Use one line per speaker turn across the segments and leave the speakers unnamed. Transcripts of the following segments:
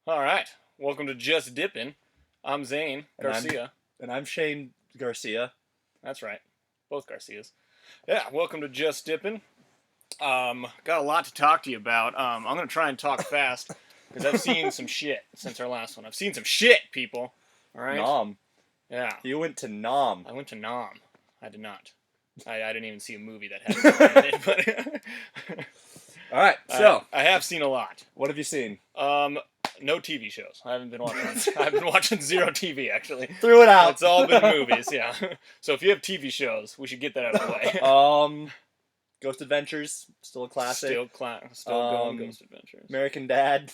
All right. Welcome to Jus Dippin. I'm Zane
And
Garcia.
I'm Shane Garcia.
That's right. Both Garcias. Yeah, welcome to Jus Dippin. Got a lot to talk to you about. I'm going to try and talk fast because I've seen some shit since our last one. I've seen some shit, people. All right?
Nom.
Yeah.
You went to Nom.
I went to Nam. I did not. I didn't even see a movie that had it, but
All right. So,
I have seen a lot.
what have you seen?
No TV shows. I haven't been watching. I've been watching zero TV actually.
Threw it out.
It's all been movies, yeah. So if you have TV shows, we should get that out of the way.
Ghost Adventures, still a classic.
Still going Ghost Adventures.
American Dad,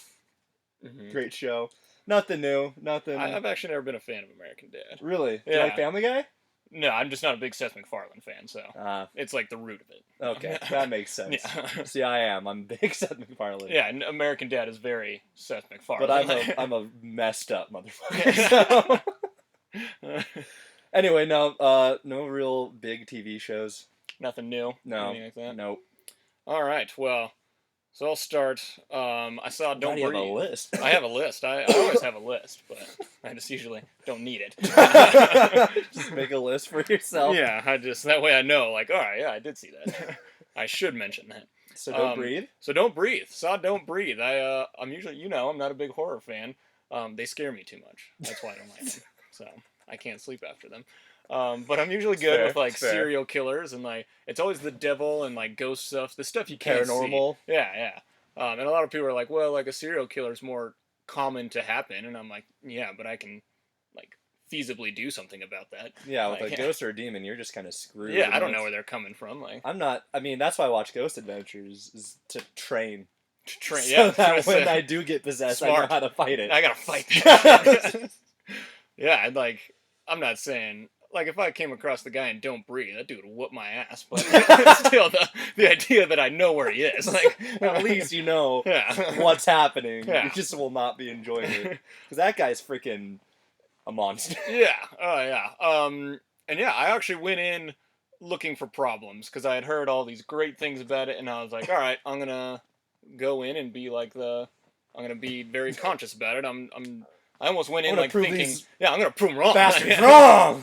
Mm-hmm.
great show. Nothing new. Nothing.
I've actually never been a fan of American Dad.
Really? Do
Yeah.
you like Family Guy?
No, I'm just not a big Seth MacFarlane fan, so it's like the root of it.
Okay, that makes sense.
Yeah.
See, I am. I'm a big Seth MacFarlane.
Yeah, and American Dad is very Seth MacFarlane.
But I'm a messed up motherfucker. So. Anyway, no real big TV shows.
Nothing new.
No.
Anything like that.
Nope.
All right. Well, so I'll start. I saw Don't
Why do you
Breathe.
have a list?
I have a list. I always have a list, but I just usually don't need it.
Just make a list for yourself.
Yeah, that way I know. Like, all right, yeah, I did see that. I should mention that.
So Don't Breathe.
So Don't Breathe. Saw Don't Breathe. I'm usually, I'm not a big horror fan. They scare me too much. That's why I don't like them. So I can't sleep after them. But I'm usually good with like serial killers and like it's always the devil and like ghost stuff. The stuff you can't
Paranormal.
see. Yeah. And a lot of people are like, well, like a serial killer is more common to happen, and I'm like, yeah, but I can like feasibly do something about that.
Yeah, with
like,
a ghost or a demon, you're just kind of screwed.
Yeah, I don't know where they're coming from. Like,
I'm not. I mean, that's why I watch Ghost Adventures is to train.
So
Yeah, that when I do get possessed, I know how to fight it.
I gotta fight that. Yeah, like I'm not saying like if I came across the guy in Don't Breathe, that dude would whoop my ass. But still, the idea that I know where he is, like
at least you know what's happening. You just will not be enjoying it because that guy's freaking a monster.
Yeah. Oh yeah. And yeah, I actually went in looking for problems because I had heard all these great things about it, and I was like, all right, I'm gonna go in and be like I'm gonna be very conscious about it. I almost went in like thinking, yeah, I'm gonna prove them wrong.
Bastards wrong.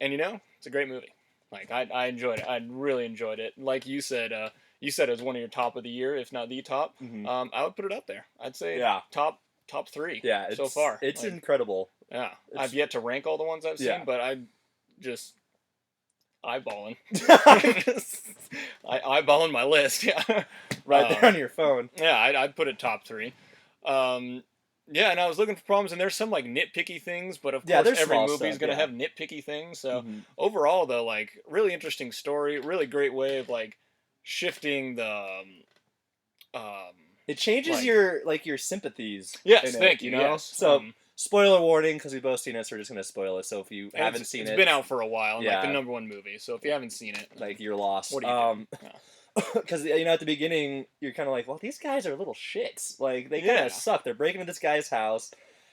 And it's a great movie. Like I enjoyed it. I really enjoyed it. Like you said it was one of your top of the year, if not the top.
Mm-hmm.
I would put it up there. I'd say top 3.
Yeah,
so far.
It's like, incredible.
Yeah, I've yet to rank all the ones I've seen, but I just eyeballing. Eyeballing my list. Yeah,
right there on your phone.
Yeah, I'd put it top 3. Yeah, and I was looking for problems, and there's some like nitpicky things, but of course every movie's gonna have nitpicky things. So overall, though, like really interesting story, really great way of like shifting the.
It changes your sympathies.
Yes, thank you. Yes.
So spoiler warning, because we've both seen it, so we're just gonna spoil it. So if you haven't seen it,
it's been out for a while, and like the #1 movie. So if you haven't seen it,
like you're lost.
What are you doing?
Because at the beginning you're kind of like, well, these guys are little shits. Like they kind of suck. They're breaking into this guy's house.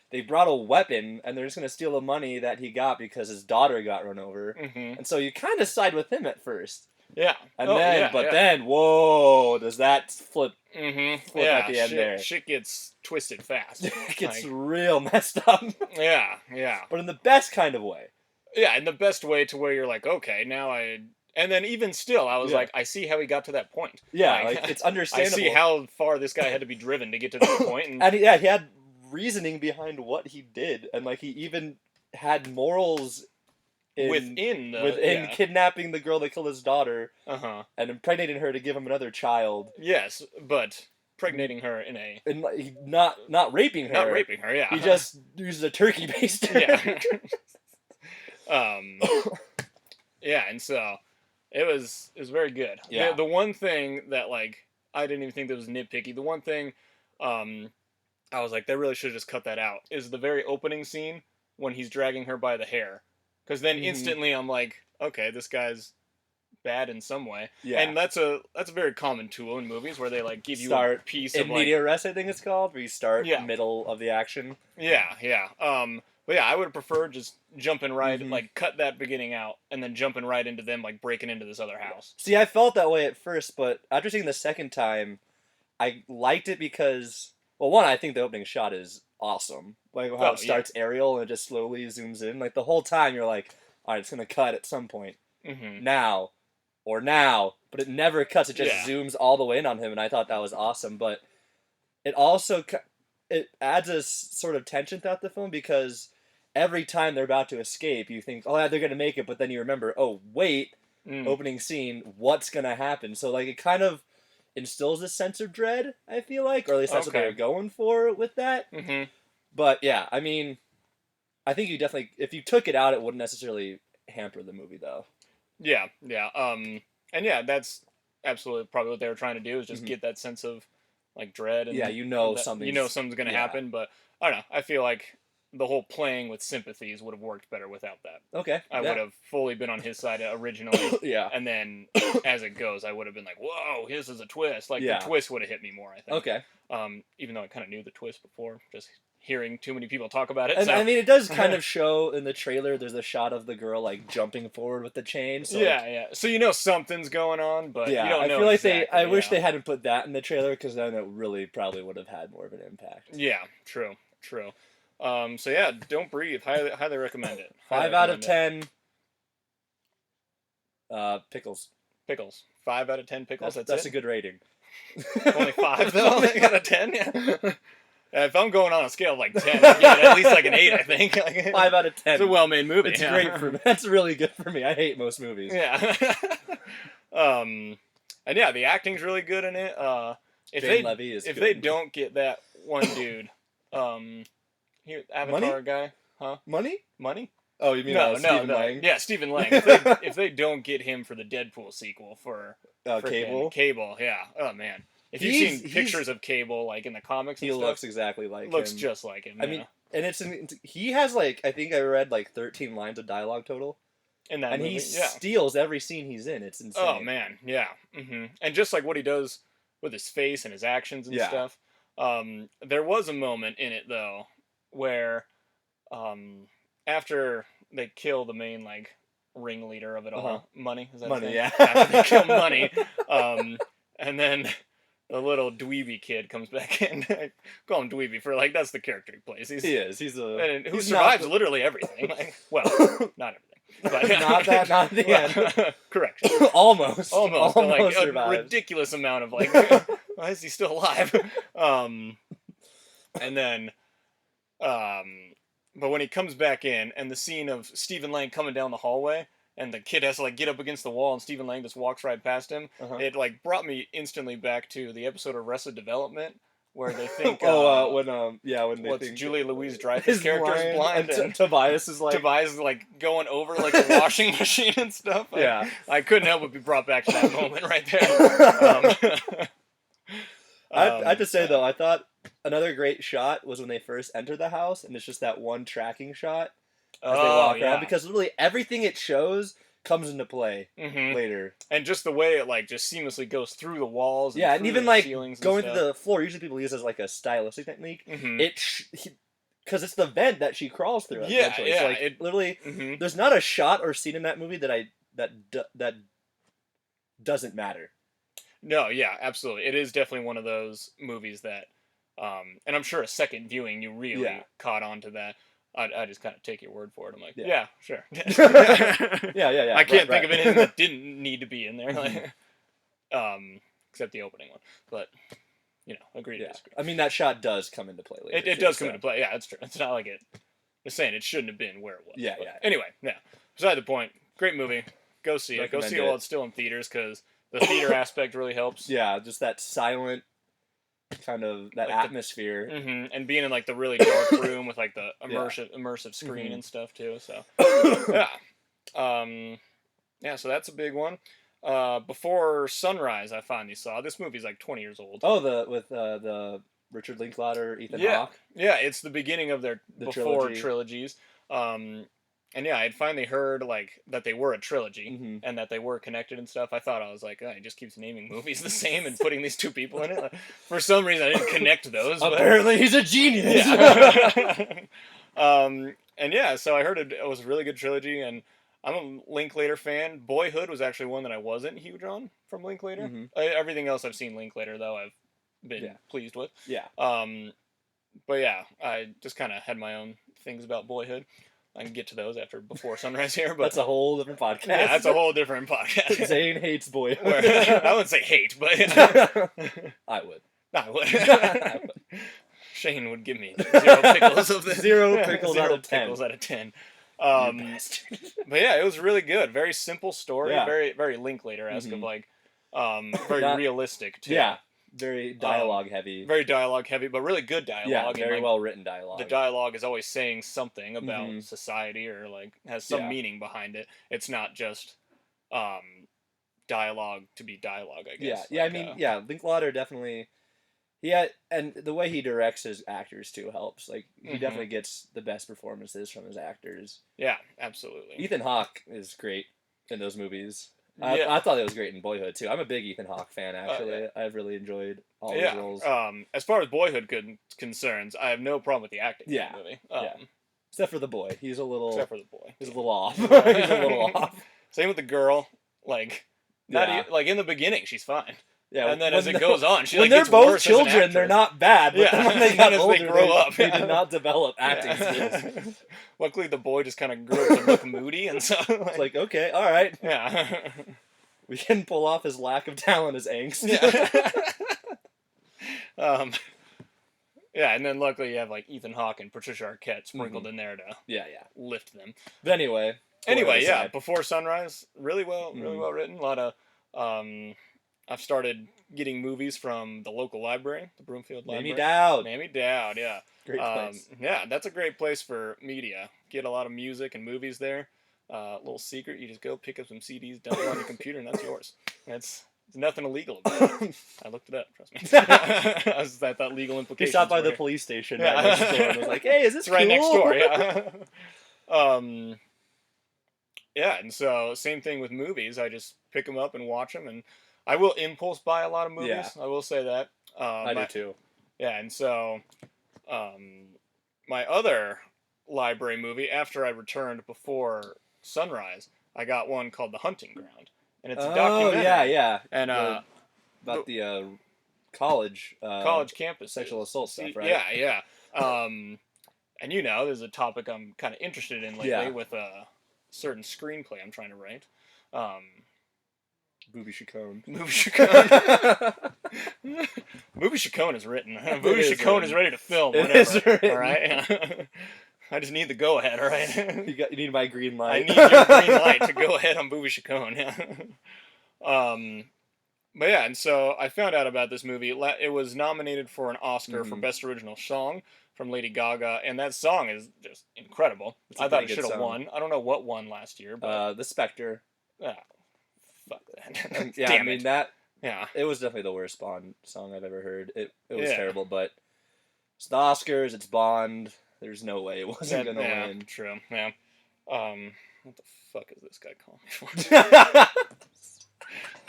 They brought a weapon, and they're just gonna steal the money that he got because his daughter got run over.
Mm-hmm.
And so you kind of side with him at first.
Yeah.
And then, whoa, does that flip?
Mm-hmm.
Flip at the end there.
Shit gets twisted fast.
It gets real messed up.
Yeah. But
in the best kind of way.
Yeah, in the best way to where you're like, okay, now and then even still, I was like, I see how he got to that point.
Yeah, like it's understandable.
I see how far this guy had to be driven to get to this point.
And he had reasoning behind what he did, and like he even had morals within kidnapping the girl that killed his daughter, and impregnating her to give him another child.
Yes, but impregnating her
not raping her.
Not raping her. Yeah.
He just uses a turkey baster.
Yeah. Yeah, and so. It was very good.
Yeah.
The one thing that like I didn't even think that was nitpicky. The one thing I was like, they really should have just cut that out. Is the very opening scene when he's dragging her by the hair, because then instantly I'm like, okay, this guy's bad in some way. Yeah. And that's a very common tool in movies where they like give you a piece of like
media arrest, I think it's called, where you start middle of the action.
Yeah. But yeah, I would have preferred just jumping right, like cut that beginning out, and then jumping right into them, like breaking into this other house.
See, I felt that way at first, but after seeing the second time, I liked it because Well, one, I think the opening shot is awesome. Like how
Oh
it starts aerial and it just slowly zooms in. Like the whole time you're like, all right, it's gonna cut at some point. Now, or now, but it never cuts. It just zooms all the way in on him, and I thought that was awesome. But it also it adds a sort of tension throughout the film because every time they're about to escape, you think, oh yeah, they're gonna make it, but then you remember, oh wait, opening scene, what's gonna happen? So like it kind of instills this sense of dread, I feel like, or at least that's what they were going for with that. But yeah, I mean, I think you definitely, if you took it out, it wouldn't necessarily hamper the movie though.
Yeah, yeah, and yeah, that's absolutely probably what they were trying to do is just get that sense of like dread and something's gonna happen. But I don't know. I feel like the whole playing with sympathies would have worked better without that.
Okay.
I would have fully been on his side originally.
Yeah.
And then as it goes, I would have been like, whoa, this is a twist. Like the twist would have hit me more, I think.
Okay.
Even though I kind of knew the twist before, just hearing too many people talk about it.
And
so.
I mean, it does kind of show in the trailer. There's a shot of the girl like jumping forward with the chain. So
yeah. So you know something's going on, but
yeah,
you don't know.
I feel like
exactly,
I wish they hadn't put that in the trailer because then it really probably would have had more of an impact.
Yeah, true. So yeah, Don't Breathe. Highly recommend it.
5 out of 10. Pickles.
5 out of 10 pickles.
That's a good rating.
Only 5 though. Out of 10. Yeah. If I'm going on a scale of like 10, I'd give it at least like an 8, I think.
5 out of 10.
It's a well-made movie.
It's great for me. That's really good for me. I hate most movies.
Yeah. And yeah, the acting's really good in it. If they don't get that one dude, Avatar guy, huh?
Money?
Oh,
you mean
Stephen
Lang?
Yeah, Stephen Lang. If they don't get him for the Deadpool sequel for Cable, yeah. Oh man. If you've seen pictures of Cable, like in the comics, and
he
stuff,
looks exactly like him.
Looks just like him.
I mean, and he has like I think I read like 13 lines of dialogue total.
In that movie,
he steals every scene he's in. It's insane.
Oh man, yeah. And just like what he does with his face and his actions and stuff. There was a moment in it though where, after they kill the main like ringleader of it all, Money. Is that
Money?
his name?
Yeah.
After they kill Money, and then the little dweeby kid comes back in. I call him dweeby for like that's the character he plays.
He is. He's
survives literally everything. Like, well, not everything. But,
not at the end.
Correction.
Almost
like
survives.
A ridiculous amount of like, why is he still alive? And then, but when he comes back in, and the scene of Stephen Lang coming down the hallway, and the kid has to like get up against the wall, and Stephen Lang just walks right past him. It like brought me instantly back to the episode of Arrested Development where they think
when they think
Julia Louis-Dreyfus character is blind
and Tobias is
like going over like the washing machine and stuff. I couldn't help but be brought back to that moment right there.
I have to say though, I thought another great shot was when they first enter the house, and it's just that one tracking shot as they walk around, because literally everything it shows comes into play later.
And just the way it like just seamlessly goes through the walls.
And even like going to the floor, usually people use as like a stylistic technique. Because it's the vent that she crawls through.
Yeah.
So like it literally, there's not a shot or scene in that movie that doesn't matter.
No, yeah, absolutely. It is definitely one of those movies that, and I'm sure a second viewing you really caught on to that. I just kind of take your word for it. I'm like, yeah sure.
yeah.
I can't think of anything that didn't need to be in there, like, except the opening one. But agree to disagree.
I mean, that shot does come into play later.
It does come into play. Yeah, that's true. It's not like it. I'm saying it shouldn't have been where it was.
Yeah.
Anyway, beside the point. Great movie. Go see it. Go see it while it's still in theaters because the theater aspect really helps.
Yeah, just that silent kind of that like atmosphere,
and being in like the really dark room with like the immersive screen and stuff too. So so that's a big one. Before Sunrise, I finally saw this movie's like 20 years old.
Oh, the Richard Linklater, Ethan Hawke.
Yeah, it's the beginning of their before trilogies. And yeah, I had finally heard like that they were a trilogy and that they were connected and stuff. I thought, I was like, he just keeps naming movies the same and putting these two people in it. Like, for some reason, I didn't connect those.
Apparently, he's a genius.
And yeah, so I heard it was a really good trilogy, and I'm a Linklater fan. Boyhood was actually one that I wasn't huge on from Linklater. Everything else I've seen Linklater though, I've been pleased with.
Yeah.
But yeah, I just kind of had my own things about Boyhood. I can get to those after Before Sunrise here, but
that's a whole different podcast.
Yeah, that's a whole different podcast.
Zane hates Boyhood.
I wouldn't say hate, but
I would.
I would. Shane would give me 0 pickles of this.
0 pickles out of 10.
Pickles out of 10. But yeah, it was really good. Very simple story.
Yeah.
Very, very Linklater-esque of like, very realistic too.
Yeah. Very dialogue heavy.
Very dialogue heavy, but really good dialogue.
Yeah, very well written dialogue.
The dialogue is always saying something about society or like has some meaning behind it. It's not just dialogue to be dialogue, I guess.
Yeah, like, I mean, Linklater definitely. And the way he directs his actors too helps. Like he definitely gets the best performances from his actors.
Yeah, absolutely.
Ethan Hawke is great in those movies. I thought it was great in Boyhood too. I'm a big Ethan Hawke fan actually. I've really enjoyed all his roles.
As far as Boyhood concerns, I have no problem with the acting in the movie.
Except for the boy. He's a little He's a little off. He's a little off.
Same with the girl. Like like in the beginning she's fine.
Yeah,
and then as it goes on, she
when
like,
they're both children, they're not bad. But then when they got older,
they grow up.
They did not develop acting skills.
Luckily, the boy just kind of grew up to look moody, and so
it's like, okay, all right,
yeah,
we can pull off his lack of talent as angst.
Yeah. Yeah, and then luckily you have like Ethan Hawke and Patricia Arquette sprinkled in there to lift them.
But anyway,
Before Sunrise, really well written. A lot of I've started getting movies from the local library, the Broomfield Library.
Mamie
Dowd, yeah.
Great place.
Yeah, that's a great place for media. Get a lot of music and movies there. Little secret, you just go pick up some CDs, dump it on your computer, and that's yours. There's nothing illegal about it. I looked it up, trust me. I thought legal implications.
He stopped by the police station right next door and was like, hey, is this cool?
Right next door, yeah. Yeah, and so same thing with movies. I just pick them up and watch them, and I will impulse buy a lot of movies.
Yeah.
I will say that.
I do too.
Yeah, and so my other library movie, after I returned Before Sunrise, I got one called The Hunting Ground. And it's a documentary.
Oh, yeah.
And
about the college
campus
sexual assault stuff, right?
Yeah. And there's a topic I'm kind of interested in lately with a certain screenplay I'm trying to write.
Booby Chacon.
Booby Chacon is written. Booby Chacon is ready to film. Whatever. It is written. All right. I just need the go ahead. All right.
You need my green light.
I need your green light to go ahead on Booby Chacon. Yeah. But yeah, and so I found out about this movie. It was nominated for an Oscar for Best Original Song from Lady Gaga, and that song is just incredible. I thought it should have won. I don't know what won last year, but
The Spectre.
Fuck that.
Yeah,
Damn
I mean
it.
that.
Yeah,
it was definitely the worst Bond song I've ever heard. It was terrible, but it's the Oscars. It's Bond. There's no way it wasn't gonna win.
True. Yeah. What the fuck is this guy calling me for?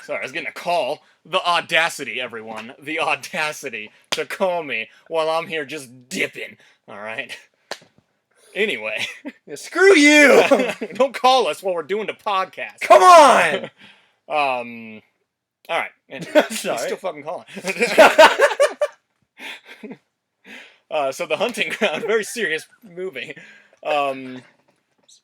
Sorry, I was getting a call. The audacity, everyone. The audacity to call me while I'm here just dipping. All right. Anyway.
Yeah, screw you!
Don't call us while we're doing the podcast.
Come on!
All right. And he's still fucking calling. So The Hunting Ground, very serious movie.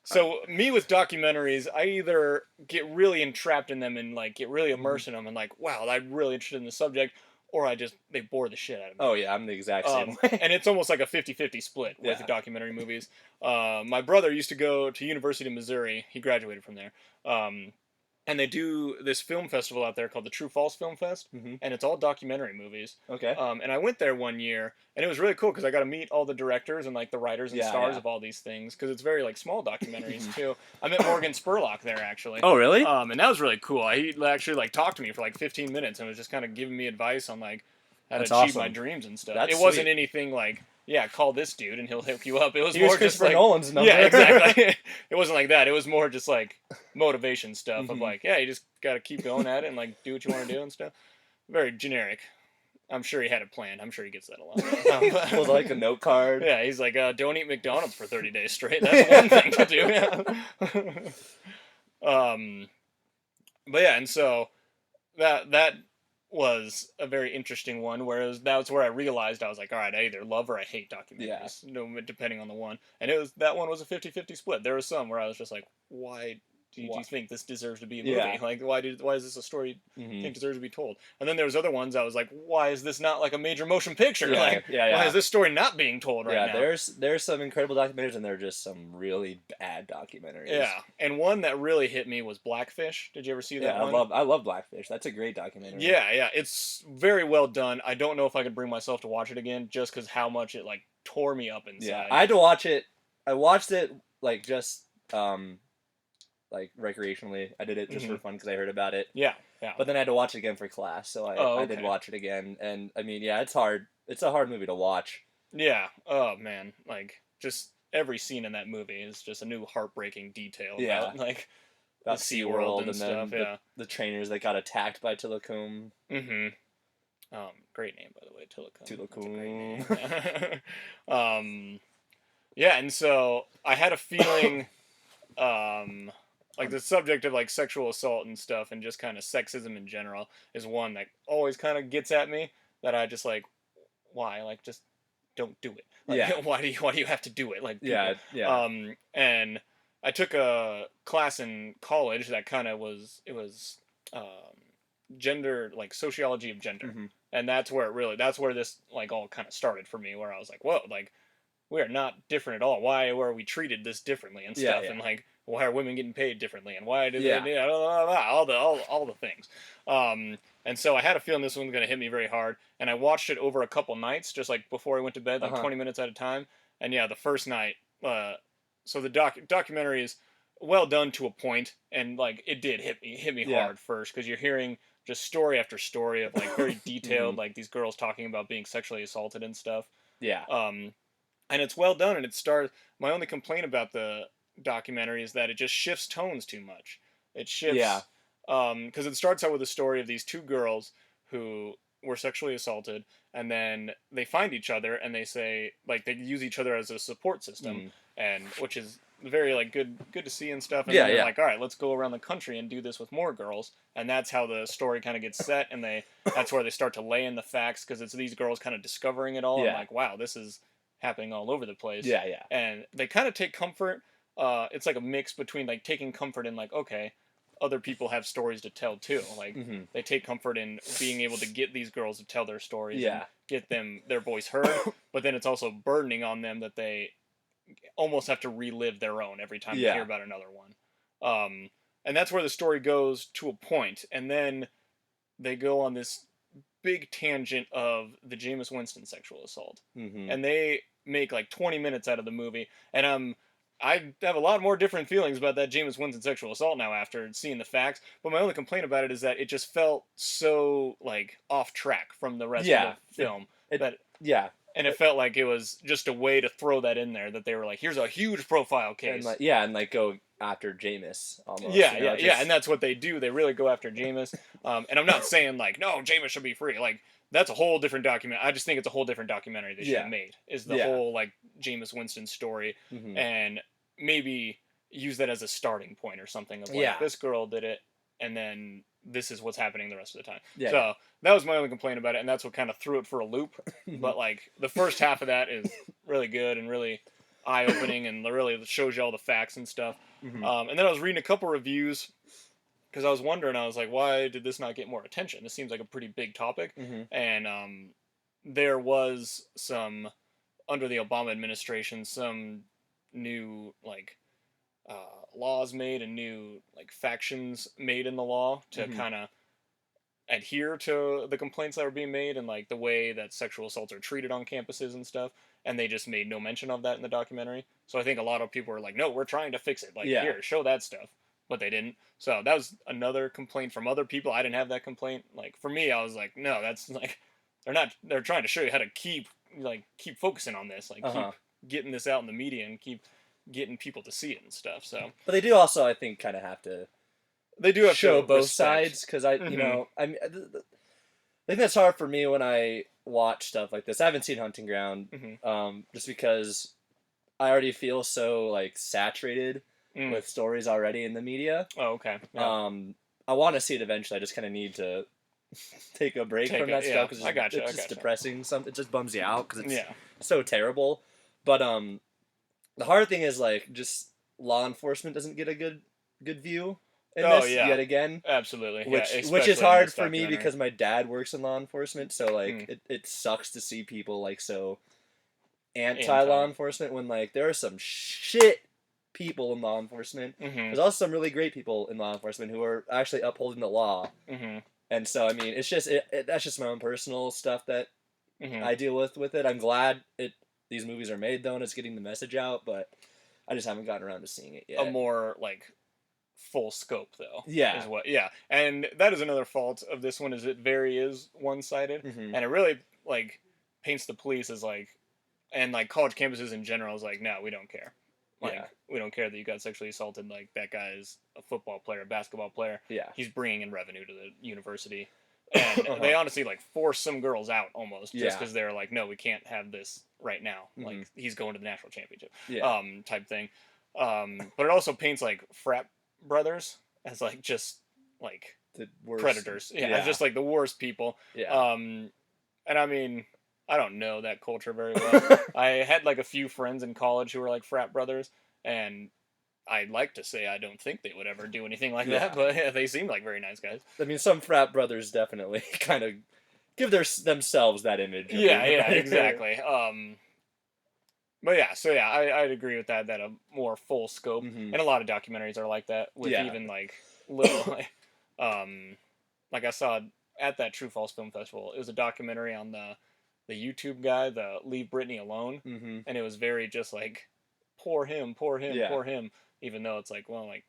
So me with documentaries, I either get really entrapped in them and like get really immersed in them and like, wow, I'm really interested in the subject, or they bore the shit out of me.
Oh yeah, I'm the exact same way.
And it's almost like a 50-50 split with documentary movies. My brother used to go to University of Missouri. He graduated from there. And they do this film festival out there called the True False Film Fest, and it's all documentary movies.
Okay.
And I went there one year, and it was really cool because I got to meet all the directors and like the writers and stars of all these things because it's very like small documentaries too. I met Morgan Spurlock there actually.
Oh really?
And that was really cool. He actually like talked to me for like 15 minutes and was just kind of giving me advice on like how to achieve my dreams and stuff. It wasn't anything like, call this dude and he'll hook you up. It was more just like
Nolan's number.
Yeah, exactly. It wasn't like that. It was more just like motivation stuff of like, you just got to keep going at it and like do what you want to do and stuff. Very generic. I'm sure he had it planned. I'm sure he gets that a lot.
Was like a note card.
Yeah, he's like, don't eat McDonald's for 30 days straight. That's one thing to do. But yeah, and so that was a very interesting one. Whereas that's where I realized I was like, all right, I either love or I hate documentaries, depending on the one. And that one was a 50-50 split. There was some where I was just like, why do you think this deserves to be a movie?
Yeah.
Like, why is this a story think deserves to be told? And then there was other ones I was like, why is this not like a major motion picture?
Yeah,
like, why is this story not being told right now?
There's some incredible documentaries, and there are just some really bad documentaries.
Yeah, and one that really hit me was Blackfish. Did you ever see that one?
I love Blackfish. That's a great documentary.
Yeah, it's very well done. I don't know if I could bring myself to watch it again, just because how much it like tore me up inside.
Yeah, I had to watch it. I watched it like just like recreationally. I did it just for fun because I heard about it.
Yeah.
But then I had to watch it again for class, so I did watch it again. And I mean, yeah, it's hard. It's a hard movie to watch.
Yeah. Oh man, like just every scene in that movie is just a new heartbreaking detail.
Yeah.
About SeaWorld and stuff.
The trainers that got attacked by Tilikum.
Great name by the way, Tilikum.
Tilikum.
Yeah, and so I had a feeling. Like the subject of like sexual assault and stuff and just kind of sexism in general is one that always kind of gets at me, that I just like, why? Like, just don't do it. Like, why do you have to do it? Like, people. And I took a class in college that kind of was gender, like sociology of gender. And that's where this like all kind of started for me, where I was like, whoa, like we are not different at all. Why were we treated this differently and stuff? And like, why are women getting paid differently? And why do they all the things? And so I had a feeling this one was going to hit me very hard. And I watched it over a couple nights, just like before I went to bed, like 20 minutes at a time. And yeah, the first night, so the documentary is well done to a point, and like it did hit me hard first, because you're hearing just story after story of like very detailed, like these girls talking about being sexually assaulted and stuff.
Yeah.
And it's well done, and it starts. My only complaint about the documentary is that it just shifts tones too much. It shifts, because it starts out with a story of these two girls who were sexually assaulted, and then they find each other, and they say, like, they use each other as a support system, and which is very like good to see and stuff. And then they're like, all right, let's go around the country and do this with more girls, and that's how the story kind of gets set, and that's where they start to lay in the facts, because it's these girls kind of discovering it all, and like, wow, this is happening all over the place. And they kind of take comfort. It's like a mix between like taking comfort in like, okay, other people have stories to tell too. Like they take comfort in being able to get these girls to tell their stories and get their voice heard. But then it's also burdening on them that they almost have to relive their own every time they hear about another one. And that's where the story goes to a point, and then they go on this big tangent of the Jameis Winston sexual assault, and they make like 20 minutes out of the movie, and I have a lot more different feelings about that Jameis Winston sexual assault now after seeing the facts. But my only complaint about it is that it just felt so like off track from the rest of the film. And it felt like it was just a way to throw that in there, that they were like, here's a huge profile case.
And like go after Jameis almost.
And that's what they do. They really go after Jameis. And I'm not saying like, no, Jameis should be free. Like, that's a whole different document. I just think it's a whole different documentary they should have made. Is the whole like Jameis Winston story, and maybe use that as a starting point or something of like, this girl did it, and then this is what's happening the rest of the time. So that was my only complaint about it, and that's what kind of threw it for a loop. But like the first half of that is really good and really eye-opening, and really shows you all the facts and stuff. And then I was reading a couple reviews, because I was wondering, I was like, why did this not get more attention? This seems like a pretty big topic. And there was some, under the Obama administration, some new like laws made, and new like factions made in the law to kind of adhere to the complaints that were being made, and like the way that sexual assaults are treated on campuses and stuff. And they just made no mention of that in the documentary. So I think a lot of people were like, no, we're trying to fix it. Like, here, show that stuff. But they didn't. So that was another complaint from other people. I didn't have that complaint. Like, for me, I was like, no, that's like, they're trying to show you how to keep focusing on this. Like, keep getting this out in the media, and keep getting people to see it and stuff. So,
but they do also, I think, kind of have to.
They do have
show
to
both sides, because I mean, I think that's hard for me when I watch stuff like this. I haven't seen Hunting Ground, just because I already feel so like saturated with stories already in the media.
Oh, okay.
I want to see it eventually. I just kind of need to take a break from that stuff because
it's
just depressing. It just bums you out because it's
yeah.
so terrible. But the hard thing is like just law enforcement doesn't get a good view in this yet again.
Absolutely.
Which is hard for me because my dad works in law enforcement, so like it sucks to see people like so anti law enforcement when like there are some shit people in law enforcement. There's also some really great people in law enforcement who are actually upholding the law. And so I mean it's just that's just my own personal stuff that I deal with it. I'm glad these movies are made though and it's getting the message out, but I just haven't gotten around to seeing it yet.
A more like full scope though.
Yeah.
And that is another fault of this one is it very is one-sided and it really like paints the police as like and like college campuses in general is like, no, we don't care. Like we don't care that you got sexually assaulted. Like that guy is a football player, a basketball player.
Yeah.
He's bringing in revenue to the university. And they honestly like force some girls out almost just because they're like, no, we can't have this right now. Like he's going to the national championship. Type thing. But it also paints like frat brothers as like just like
the worst.
Predators. As just like the worst people. And I mean, I don't know that culture very well. I had like a few friends in college who were like frat brothers, and I'd like to say I don't think they would ever do anything like that, but they seem like very nice guys.
I mean, some frat brothers definitely kind of give themselves that image.
Exactly. But I'd agree with that a more full scope, and a lot of documentaries are like that with even like little, like I saw at that True False Film Festival. It was a documentary on the YouTube guy, the Leave Britney Alone, and it was very just like poor him, poor him. Even though it's like, well, like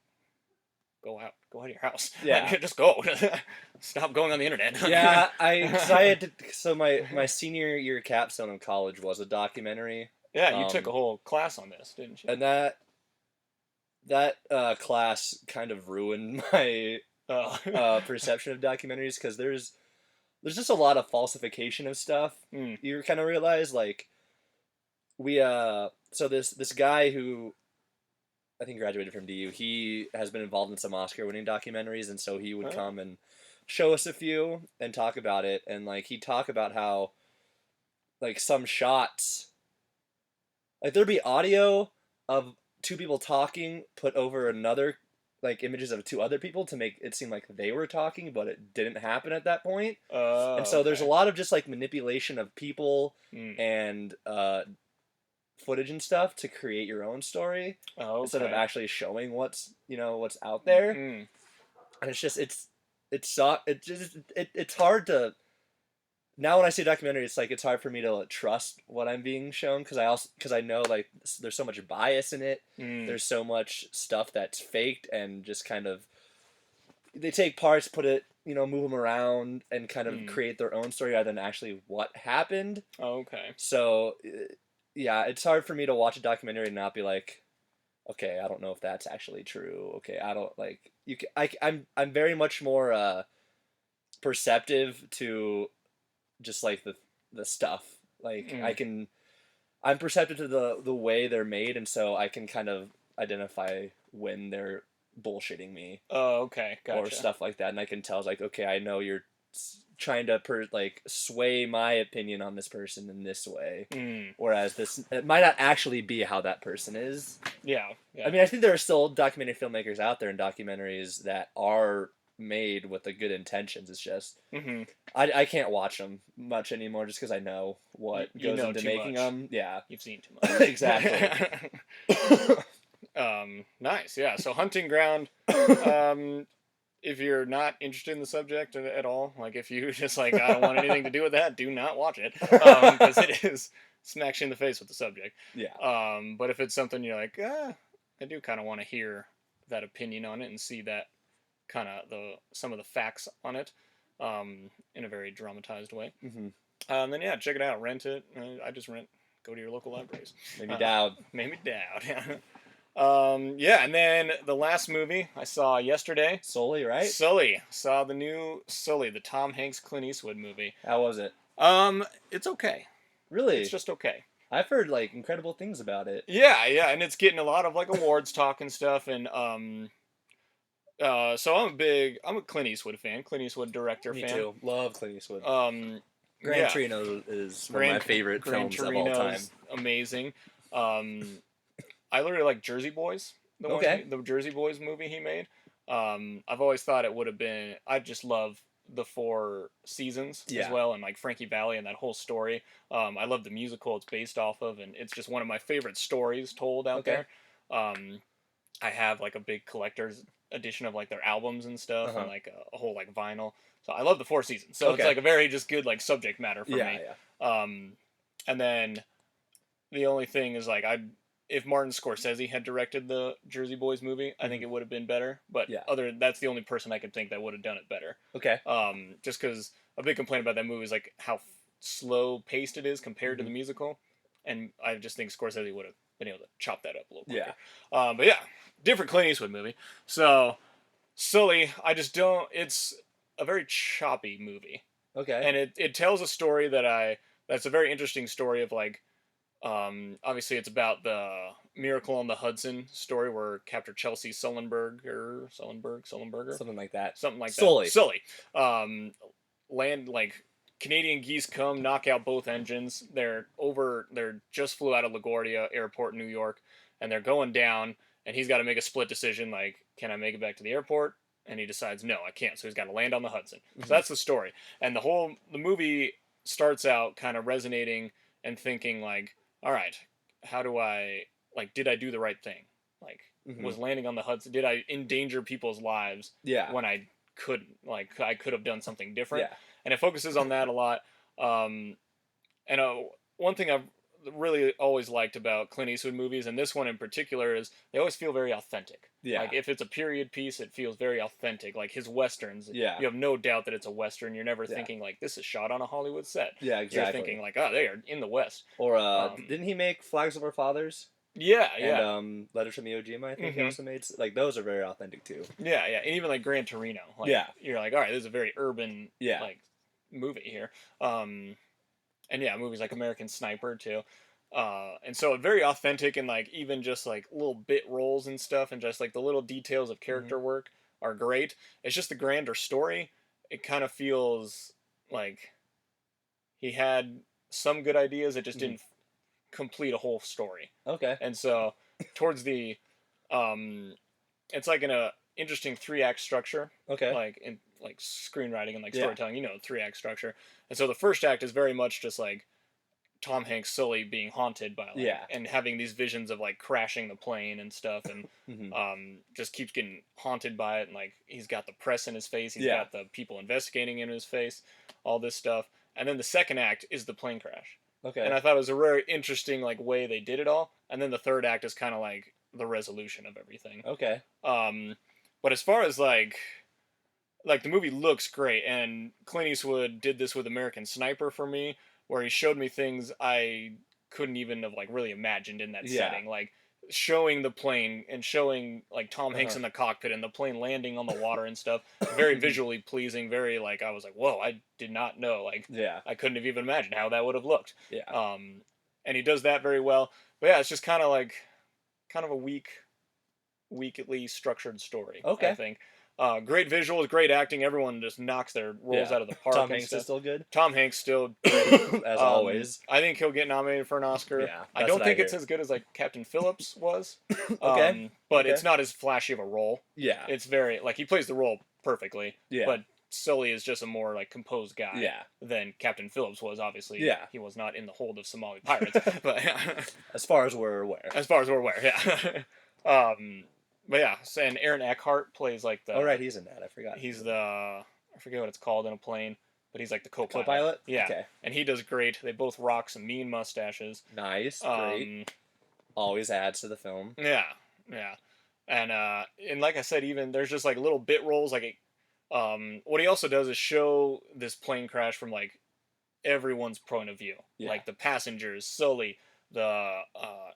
go out of your house, like, just go, stop going on the internet.
So my senior year capstone in college was a documentary.
Yeah, you took a whole class on this, didn't you?
And that class kind of ruined my perception of documentaries because there's just a lot of falsification of stuff. You kind of realize like so this guy who I think graduated from DU, he has been involved in some Oscar-winning documentaries, and so he would come and show us a few and talk about it, and like he'd talk about how like some shots, like there'd be audio of two people talking put over another like images of two other people to make it seem like they were talking, but it didn't happen at that point. And so there's a lot of just like manipulation of people and footage and stuff to create your own story instead of actually showing what's out there. And it's just it's hard to now when I see a documentary, it's like it's hard for me to trust what I'm being shown because I know like there's so much bias in it. There's so much stuff that's faked and just kind of they take parts, put it, move them around and kind of create their own story rather than actually what happened. So yeah, it's hard for me to watch a documentary and not be like, okay, I don't know if that's actually true. Okay, I don't like you. I'm very much more perceptive to just like the stuff. Like I'm perceptive to the way they're made, and so I can kind of identify when they're bullshitting me.
Gotcha.
Or stuff like that, and I can tell like, okay, I know you're trying to sway my opinion on this person in this way, whereas it might not actually be how that person is.
Yeah.
I mean, I think there are still documentary filmmakers out there and documentaries that are made with the good intentions. It's just I can't watch them much anymore just because I know what goes into making them. Yeah,
you've seen too much.
Exactly.
Nice. Yeah. So Hunting Ground. If you're not interested in the subject at all, like if you just like, I don't want anything to do with that, do not watch it, because it is smacks you in the face with the subject.
Yeah.
But if it's something you're like, I do kind of want to hear that opinion on it and see that kind of some of the facts on it, in a very dramatized way. Then yeah, check it out, rent it. I just rent. Go to your local libraries.
Maybe Dowd.
And then the last movie I saw yesterday.
Sully, right?
Sully. Saw the new Sully, the Tom Hanks Clint Eastwood movie.
How was it?
It's okay.
Really?
It's just okay.
I've heard like incredible things about it.
Yeah, and it's getting a lot of like awards talk and stuff, and So I'm a Clint Eastwood fan. Clint Eastwood director
Me
fan.
too. Love Clint Eastwood. Gran
Yeah,
Torino is one of my favorite
Gran
films of all time.
Torino's amazing. I literally like Jersey Boys,
Okay.
the Jersey Boys movie he made. I've always thought it would have been. I just love the Four Seasons as
Yeah.
well, and like Frankie Valli and that whole story. I love the musical it's based off of, and it's just one of my favorite stories told out there. I have like a big collector's edition of like their albums and stuff, and like a whole like vinyl. So I love the Four Seasons. So it's like a very just good like subject matter for me.
Yeah.
And then the only thing is like if Martin Scorsese had directed the Jersey Boys movie, I think it would have been better. But that's the only person I could think that would have done it better.
Okay.
Just because a big complaint about that movie is like how slow paced it is compared to the musical, and I just think Scorsese would have been able to chop that up a little quicker.
Yeah.
But yeah, different Clint Eastwood movie. So Sully, I just don't. It's a very choppy movie.
Okay.
And it tells a story that's a very interesting story of like. Obviously, it's about the Miracle on the Hudson story where Captain Chelsea Sullenberger,
something like that.
Sully. Land like Canadian geese come, knock out both engines. They're just flew out of LaGuardia Airport, New York, and they're going down. And he's got to make a split decision. Like, can I make it back to the airport? And he decides, no, I can't. So he's got to land on the Hudson. So that's the story. And the movie starts out kind of resonating and thinking like, all right, how do I, like, did I do the right thing? Like, was landing on the Hudson, did I endanger people's lives when I couldn't? Like, I could have done something different.
Yeah.
And it focuses on that a lot. And one thing I've really always liked about Clint Eastwood movies, and this one in particular, is they always feel very authentic.
Yeah.
Like, if it's a period piece, it feels very authentic. Like, his Westerns, you have no doubt that it's a Western. You're never thinking, like, this is shot on a Hollywood set.
Yeah, exactly.
You're thinking, like, oh, they are in the West.
Or, didn't he make Flags of Our Fathers?
Yeah.
And Letters from Iwo Jima, I think he also made. Like, those are very authentic, too.
Yeah. And even, like, Gran Torino. Like, you're like, all right, this is a very urban, like, movie here. And yeah, movies like American Sniper, too. And so very authentic, and like even just like little bit roles and stuff, and just like the little details of character work are great. It's just the grander story. It kind of feels like he had some good ideas. It just didn't complete a whole story.
Okay.
And so towards the, it's like in a interesting 3-act structure.
Okay.
Like in like screenwriting and like storytelling, 3-act structure. And so the first act is very much just like Tom Hanks Sully being haunted by like, and having these visions of like crashing the plane and stuff, and just keeps getting haunted by it, and like he's got the press in his face, he's got the people investigating in his face, all this stuff. And then the second act is the plane crash.
Okay.
And I thought it was a very interesting like way they did it all. And then the third act is kind of like the resolution of everything.
Okay.
But as far as like the movie looks great, and Clint Eastwood did this with American Sniper for me, where he showed me things I couldn't even have like really imagined in that setting, like showing the plane and showing like Tom Hanks in the cockpit and the plane landing on the water and stuff. Very visually pleasing. Very like I was like, whoa, I did not know. Like I couldn't have even imagined how that would have looked.
Yeah.
And he does that very well. But yeah, it's just kind of a weakly structured story.
Okay.
I think. Great visuals, great acting. Everyone just knocks their roles out of the park.
Tom Hanks is still good.
Tom Hanks still,
as always.
I think he'll get nominated for an Oscar.
Yeah,
I don't think it's as good as like Captain Phillips was. But it's not as flashy of a role.
Yeah,
it's very like he plays the role perfectly.
Yeah,
but Sully is just a more like composed guy.
Yeah.
Than Captain Phillips was. Obviously.
Yeah,
he was not in the hold of Somali pirates. But
as far as we're aware.
Yeah. But yeah, and Aaron Eckhart plays like the.
Oh right, he's in that. I forgot.
He's I forget what it's called in a plane, but he's like the co-pilot.
Co-pilot.
Yeah.
Okay.
And he does great. They both rock some mean mustaches.
Nice. Great. Always adds to the film.
Yeah. And like I said, even there's just like little bit roles. Like, what he also does is show this plane crash from like everyone's point of view. Yeah. Like the passengers, Sully, the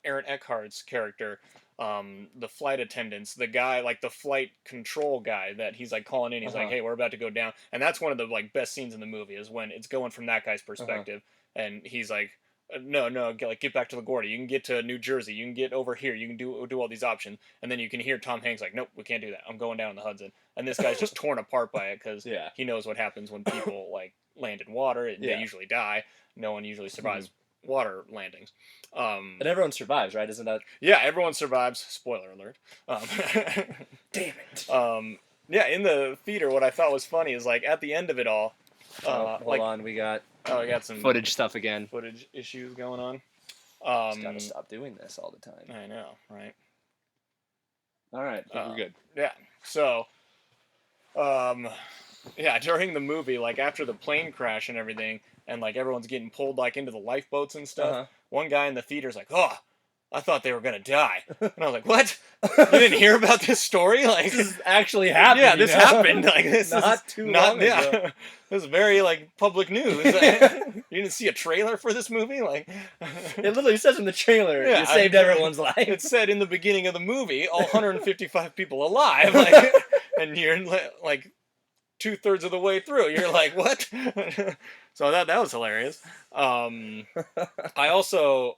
Aaron Eckhart's character. The flight attendants, the guy, like the flight control guy that he's like calling in, he's like, hey, we're about to go down. And that's one of the like best scenes in the movie is when it's going from that guy's perspective. And he's like, no, like get back to LaGuardia. You can get to New Jersey. You can get over here. You can do all these options, and then you can hear Tom Hanks like, nope, we can't do that. I'm going down the Hudson, and this guy's just torn apart by it because he knows what happens when people like land in water. They usually die. No one usually survives water landings.
And everyone survives, right? Isn't that?
Yeah, everyone survives. Spoiler alert.
Damn it.
Yeah, in the theater, what I thought was funny is like at the end of it all.
Hold on, we got
some
footage stuff again.
Footage issues going on.
Just gotta stop doing this all the time.
I know, right?
All right, I think we're good.
Yeah. So, yeah, during the movie, like after the plane crash and everything, and like everyone's getting pulled like into the lifeboats and stuff. One guy in the theater's like, "Oh, I thought they were gonna die," and I was like, "What? You didn't hear about this story? Like,
this actually happened?
Yeah, this happened. Like, this
not
is
too long ago.
Yeah, this is very like public news. You didn't see a trailer for this movie? Like,
it literally says in the trailer, you saved everyone's life.
It said in the beginning of the movie, all 155 people alive, like, and you're like 2/3 of the way through. You're like, what? So that was hilarious. I also,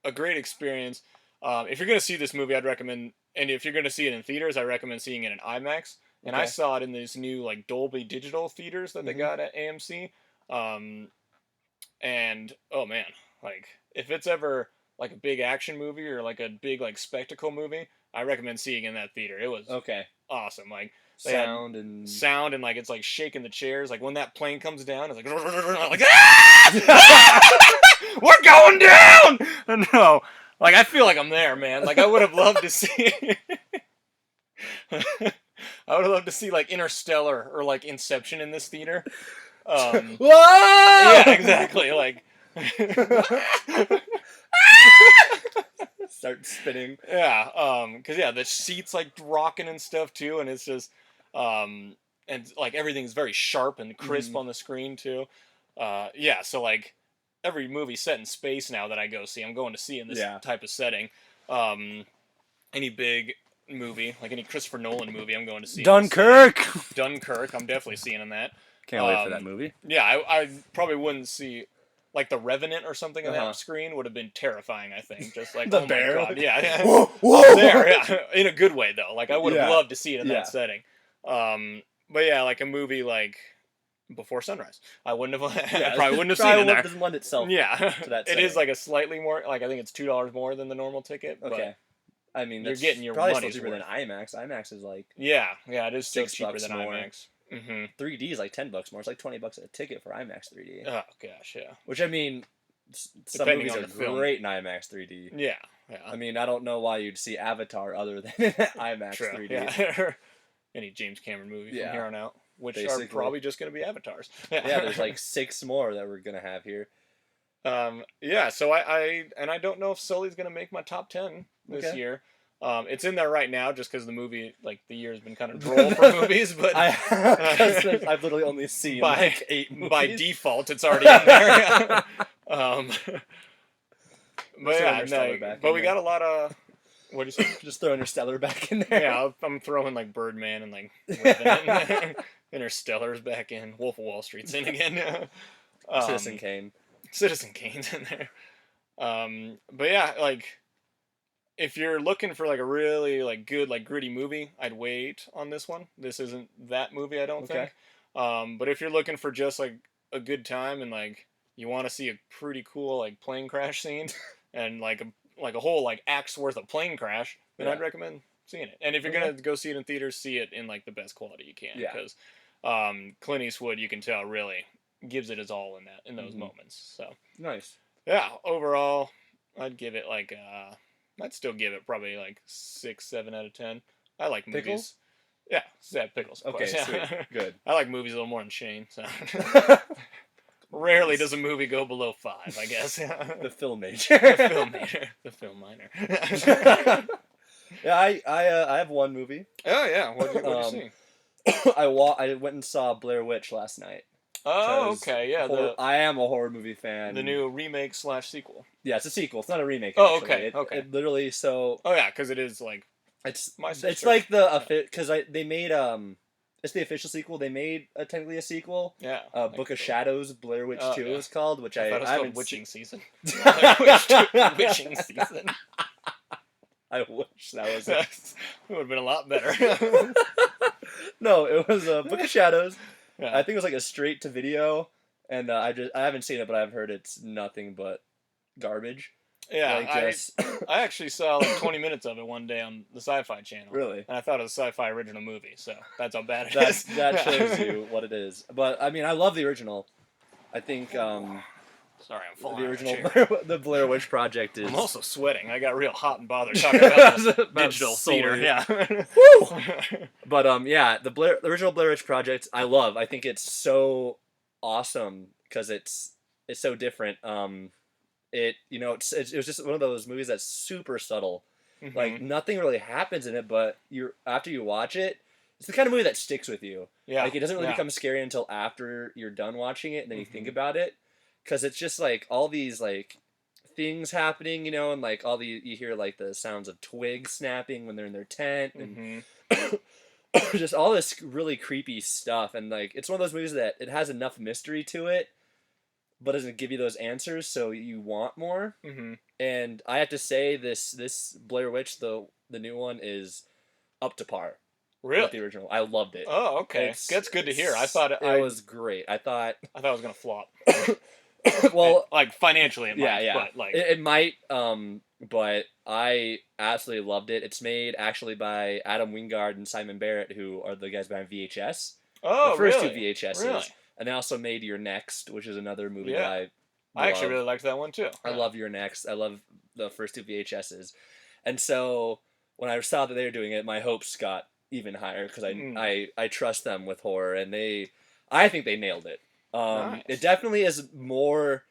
a great experience. If you're going to see this movie, I'd recommend, and if you're going to see it in theaters, I recommend seeing it in IMAX. And I saw it in these new like Dolby Digital theaters that they got at AMC. And oh man, like if it's ever like a big action movie or like a big like spectacle movie, I recommend seeing it in that theater. It was awesome. Like
sound
and like it's like shaking the chairs. Like when that plane comes down, it's like like we're going down. No. Like, I feel like I'm there, man. Like, I would have loved to see... I would have loved to see, like, Interstellar or, like, Inception in this theater.
Whoa!
Yeah, exactly. Like...
Start spinning.
Yeah, because, yeah, the seat's, like, rocking and stuff, too, and it's just... and, like, everything's very sharp and crisp on the screen, too. Yeah, so, like... Every movie set in space now that I go see, I'm going to see in this type of setting. Any big movie, like any Christopher Nolan movie, I'm going to see.
Dunkirk!
Dunkirk, I'm definitely seeing in that.
Can't wait for that movie.
Yeah, I probably wouldn't see, like The Revenant or something on that screen would have been terrifying, I think. Just like,
the bear?
My God, yeah.
Whoa!
There, yeah. In a good way, though. Like, I would have loved to see it in that setting. But yeah, like a movie like... Before Sunrise, I wouldn't have. I probably wouldn't have seen it there.
Doesn't lend itself.
To
that.
It is like a slightly more. Like I think it's $2 more than the normal ticket.
Okay. But I mean,
you're getting your
probably
money's
still cheaper
worth.
than IMAX. IMAX is like.
Yeah, it is still cheaper than
more.
IMAX.
3D is like $10 more. It's like $20 a ticket for IMAX 3D.
Oh gosh, yeah.
Which I mean, some movies are great in IMAX 3D.
Yeah.
I mean, I don't know why you'd see Avatar other than IMAX 3D.
Yeah. Any James Cameron movie from here on out. Which are probably just going to be avatars.
Yeah, there's like 6 more that we're going to have here.
Yeah, so I don't know if Sully's going to make my top 10 this year. It's in there right now just because the movie, like, the year has been kind of droll for movies, but...
I've literally only seen, like, 8 movies.
By default, it's already in there. But yeah, but we got a lot of... What do you say?
Just throw Interstellar back in there.
Yeah, I'm throwing, like, Birdman and, like, Revenant. Interstellar's back in. Wolf of Wall Street's in again.
Citizen Kane.
Citizen Kane's in there. But yeah, like, if you're looking for, like, a really, like, good, like, gritty movie, I'd wait on this one. This isn't that movie, I don't think. But if you're looking for just, like, a good time and, like, you want to see a pretty cool, like, plane crash scene and, like a whole like act's worth of plane crash, then I'd recommend seeing it. And if you're gonna go see it in theaters, see it in like the best quality you can, because Clint Eastwood, you can tell, really gives it his all in those moments. So
nice.
Yeah, overall, I'd give it like I'd still give it probably like 6, 7 out of 10. I like movies.
Pickles?
Yeah, Pickles. Of course.
Sweet. Good.
I like movies a little more than Shane. So. Rarely does a movie go below 5, I guess.
The film major.
The film minor.
Yeah, I have one movie.
Oh yeah, what'd you see?
I went and saw Blair Witch last night.
Oh, okay, yeah.
I am a horror movie fan.
The new remake / sequel.
Yeah, it's a sequel. It's not a remake.
Oh,
actually.
okay.
It literally so.
Oh yeah, because it is like.
It's like the because they made it's the official sequel. They made technically a sequel.
Yeah.
Book of Shadows, Blair Witch 2 is called, which I
thought it was
haven't
called Witching Season.
Witching Season. I wish that was it.
It would have been a lot better.
No, it was Book of Shadows. Yeah. I think it was like a straight to video, and I haven't seen it, but I've heard it's nothing but garbage.
Yeah, I actually saw like 20 minutes of it one day on the Sci-Fi Channel.
Really?
And I thought it was a sci-fi original movie, so that's how bad it is.
That shows you what it is. But I mean, I love the original. I think.
Sorry, I'm falling.
The original, the Blair Witch Project is.
I'm also sweating. I got real hot and bothered talking about this digital theater. Yeah.
Woo! But yeah, the original Blair Witch Project, I love. I think it's so awesome because it's so different. It was just one of those movies that's super subtle. Mm-hmm. Like nothing really happens in it, but after you watch it, it's the kind of movie that sticks with you. Yeah. Like it doesn't really become scary until after you're done watching it and then you think about it. Because it's just like all these like things happening, and like you hear like the sounds of twigs snapping when they're in their tent and just all this really creepy stuff. And like it's one of those movies that it has enough mystery to it, but doesn't give you those answers, so you want more. Mm-hmm. And I have to say this Blair Witch, the new one, is up to par.
Really?
With the original. I loved it.
Oh, okay. That's good to hear. I thought
it was great. I thought
it was gonna flop.
Well,
like financially, it might.
Yeah.
But like
it might. But I absolutely loved it. It's made actually by Adam Wingard and Simon Barrett, who are the guys behind VHS.
Oh,
the first
really?
two VHSs.
Really?
And they also made Your Next, which is another movie
that
I
actually really liked that one too.
I love Your Next. I love the first two VHSs. And so when I saw that they were doing it, my hopes got even higher because I trust them with horror, and I think they nailed it.
Nice.
It definitely is more.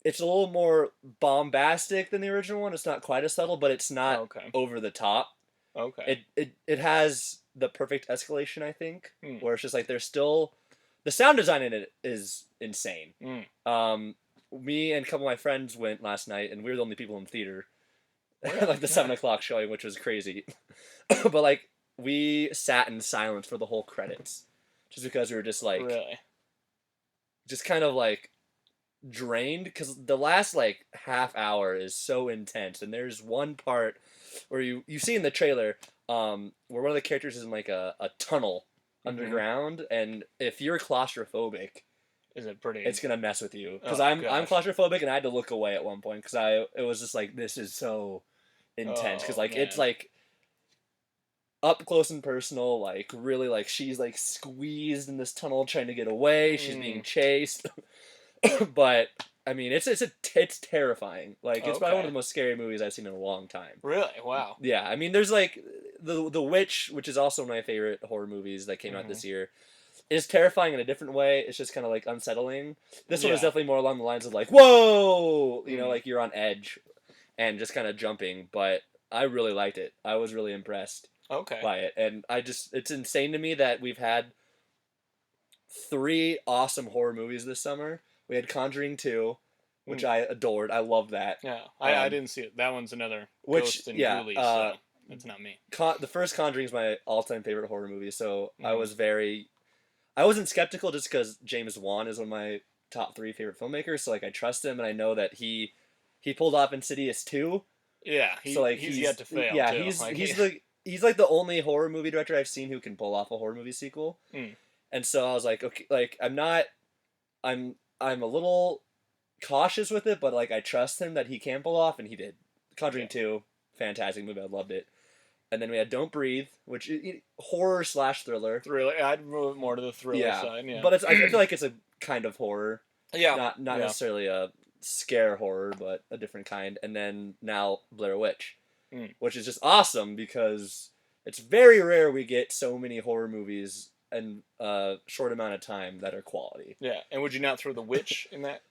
It's a little more bombastic than the original one. It's not quite as subtle, but it's not over the top.
Okay.
It has the perfect escalation, I think, where it's just like there's still the sound design in it is insane. Me and a couple of my friends went last night, and we were the only people in the theater. Like the 7:00 showing, which was crazy. But like we sat in silence for the whole credits, just because we were just like, just kind of like drained, because the last like half hour is so intense, and there's one part where you see in the trailer, where one of the characters is in like a tunnel underground, and if you're claustrophobic, it's gonna mess with you, because I'm claustrophobic, and I had to look away at one point because it was just like, this is so intense, because like it's like up close and personal, like really like she's like squeezed in this tunnel trying to get away, she's being chased. But I mean it's terrifying. Like it's probably one of the most scary movies I've seen in a long time.
Really? Wow.
Yeah, I mean there's like the Witch, which is also one of my favorite horror movies that came out this year. It's terrifying in a different way. It's just kind of like unsettling. This one is definitely more along the lines of like, whoa, like you're on edge and just kind of jumping. But I really liked it. I was really impressed by it. And it's insane to me that we've had 3 awesome horror movies this summer. We had Conjuring 2, which I adored. I love that.
Yeah, I didn't see it. That one's another Ghost and Ghoulies, so it's not me.
The first Conjuring is my all-time favorite horror movie, so I wasn't skeptical just because James Wan is one of my top 3 favorite filmmakers, so like I trust him, and I know that he pulled off Insidious 2.
Yeah, he's yet to fail.
Yeah,
too.
he's like the only horror movie director I've seen who can pull off a horror movie sequel. And so I was like, okay, like I'm a little cautious with it, but like I trust him that he can pull off, and he did. Conjuring 2, fantastic movie, I loved it. And then we had Don't Breathe, which is horror / thriller.
Thriller, I'd move it more to the thriller side. Yeah,
but I feel like it's a kind of horror.
Yeah,
not necessarily a scare horror, but a different kind. And then now Blair Witch, which is just awesome because it's very rare we get so many horror movies in a short amount of time that are quality.
Yeah, and would you not throw The Witch in that?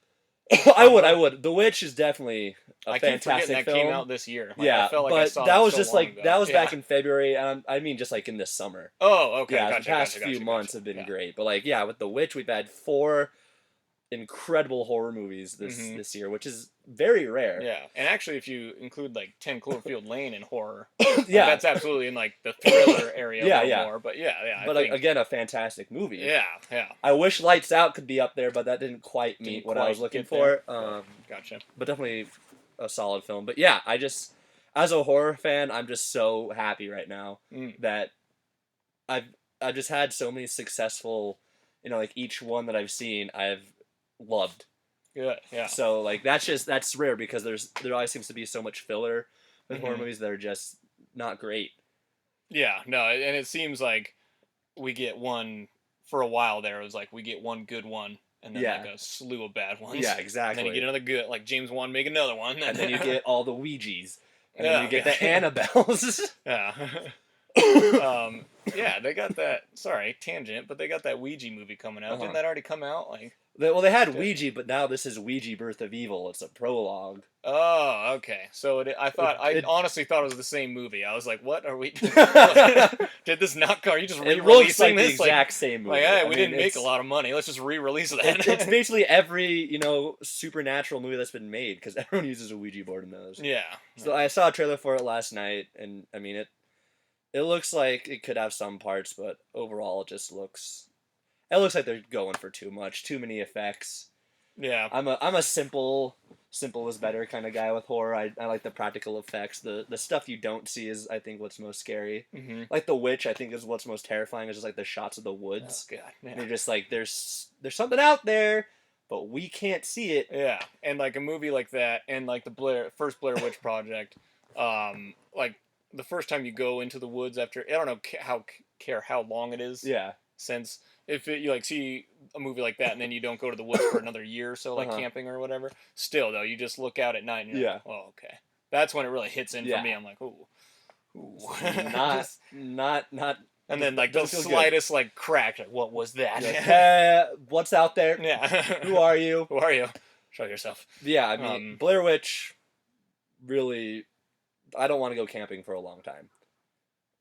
I would. The Witch is definitely a fantastic
that
film.
Came out this year. Like,
yeah,
I felt like
but
I saw
that was
so
just like
ago.
that was back in February. I mean, just like in this summer.
Oh, okay.
Yeah, the past few months have been great. But like, with The Witch, we've had 4 incredible horror movies this year, which is very rare.
Yeah, and actually, if you include like 10 Cloverfield Lane in horror,
yeah,
that's absolutely in like the thriller area a little more. But yeah,
But
I think,
again, a fantastic movie.
Yeah.
I wish Lights Out could be up there, but that didn't quite meet what I was looking for.
Gotcha.
But definitely a solid film. But yeah, as a horror fan, I'm just so happy right now that I've just had so many successful, like each one that I've seen, I've loved.
Good, yeah.
So like that's rare because there always seems to be so much filler with horror movies that are just not great.
Yeah, no, and it seems like we get one for a while there. It was like we get one good one, and then like a slew of bad ones.
Yeah, exactly.
And then you get another good, like James Wan make another one,
and then you get all the Ouijas, and then you get the Annabelles.
Yeah. Yeah, they got that. Sorry, tangent, but they got that Ouija movie coming out. Didn't that already come out? Like,
they had Ouija, but now this is Ouija: Birth of Evil. It's a prologue.
Oh, okay. So I honestly thought it was the same movie. I was like, what are we? Did this not come? Are you just re-releasing
this? The exact same movie.
Like, hey, we didn't make a lot of money. Let's just re-release that.
It's basically every supernatural movie that's been made because everyone uses a Ouija board in those.
Yeah.
So I saw a trailer for it last night, and I mean it looks like it could have some parts, but overall it just looks. It looks like they're going for too much, too many effects.
Yeah.
I'm a simple is better kind of guy with horror. I like the practical effects. The stuff you don't see is, I think, what's most scary.
Mm-hmm.
Like The Witch, I think, is what's most terrifying. Is just like the shots of the woods.
Oh, God. Yeah.
You're just like, there's something out there, but we can't see it.
Yeah, and like a movie like that, and like the first Blair Witch Project, like the first time you go into the woods after, I don't know how long it is.
Yeah.
Since if you like see a movie like that and then you don't go to the woods for another year or so, like camping or whatever, still though you just look out at night and you're like, oh, okay, that's when it really hits in for me. I'm like, ooh.
not.
And then like the slightest good. Like crack, like, what was that?
Yeah. What's out there?
Yeah.
Who are you?
Who are you? Show yourself.
Yeah, I mean, Blair Witch. Really, I don't want to go camping for a long time,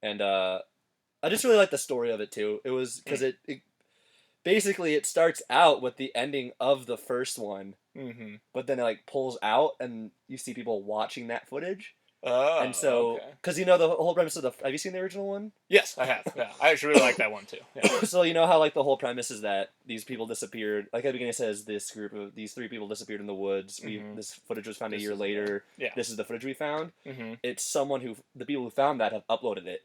and I just really like the story of it too. It was because it basically it starts out with the ending of the first one, but then it like pulls out and you see people watching that footage.
Oh,
and so because the whole premise of have you seen the original one?
Yes, I have. Yeah, I actually really like that one too. Yeah.
So you know how like the whole premise is that these people disappeared. Like at the beginning it says these 3 people disappeared in the woods. This footage was found a year later.
Yeah.
This is the footage we found. It's the people who found that have uploaded it.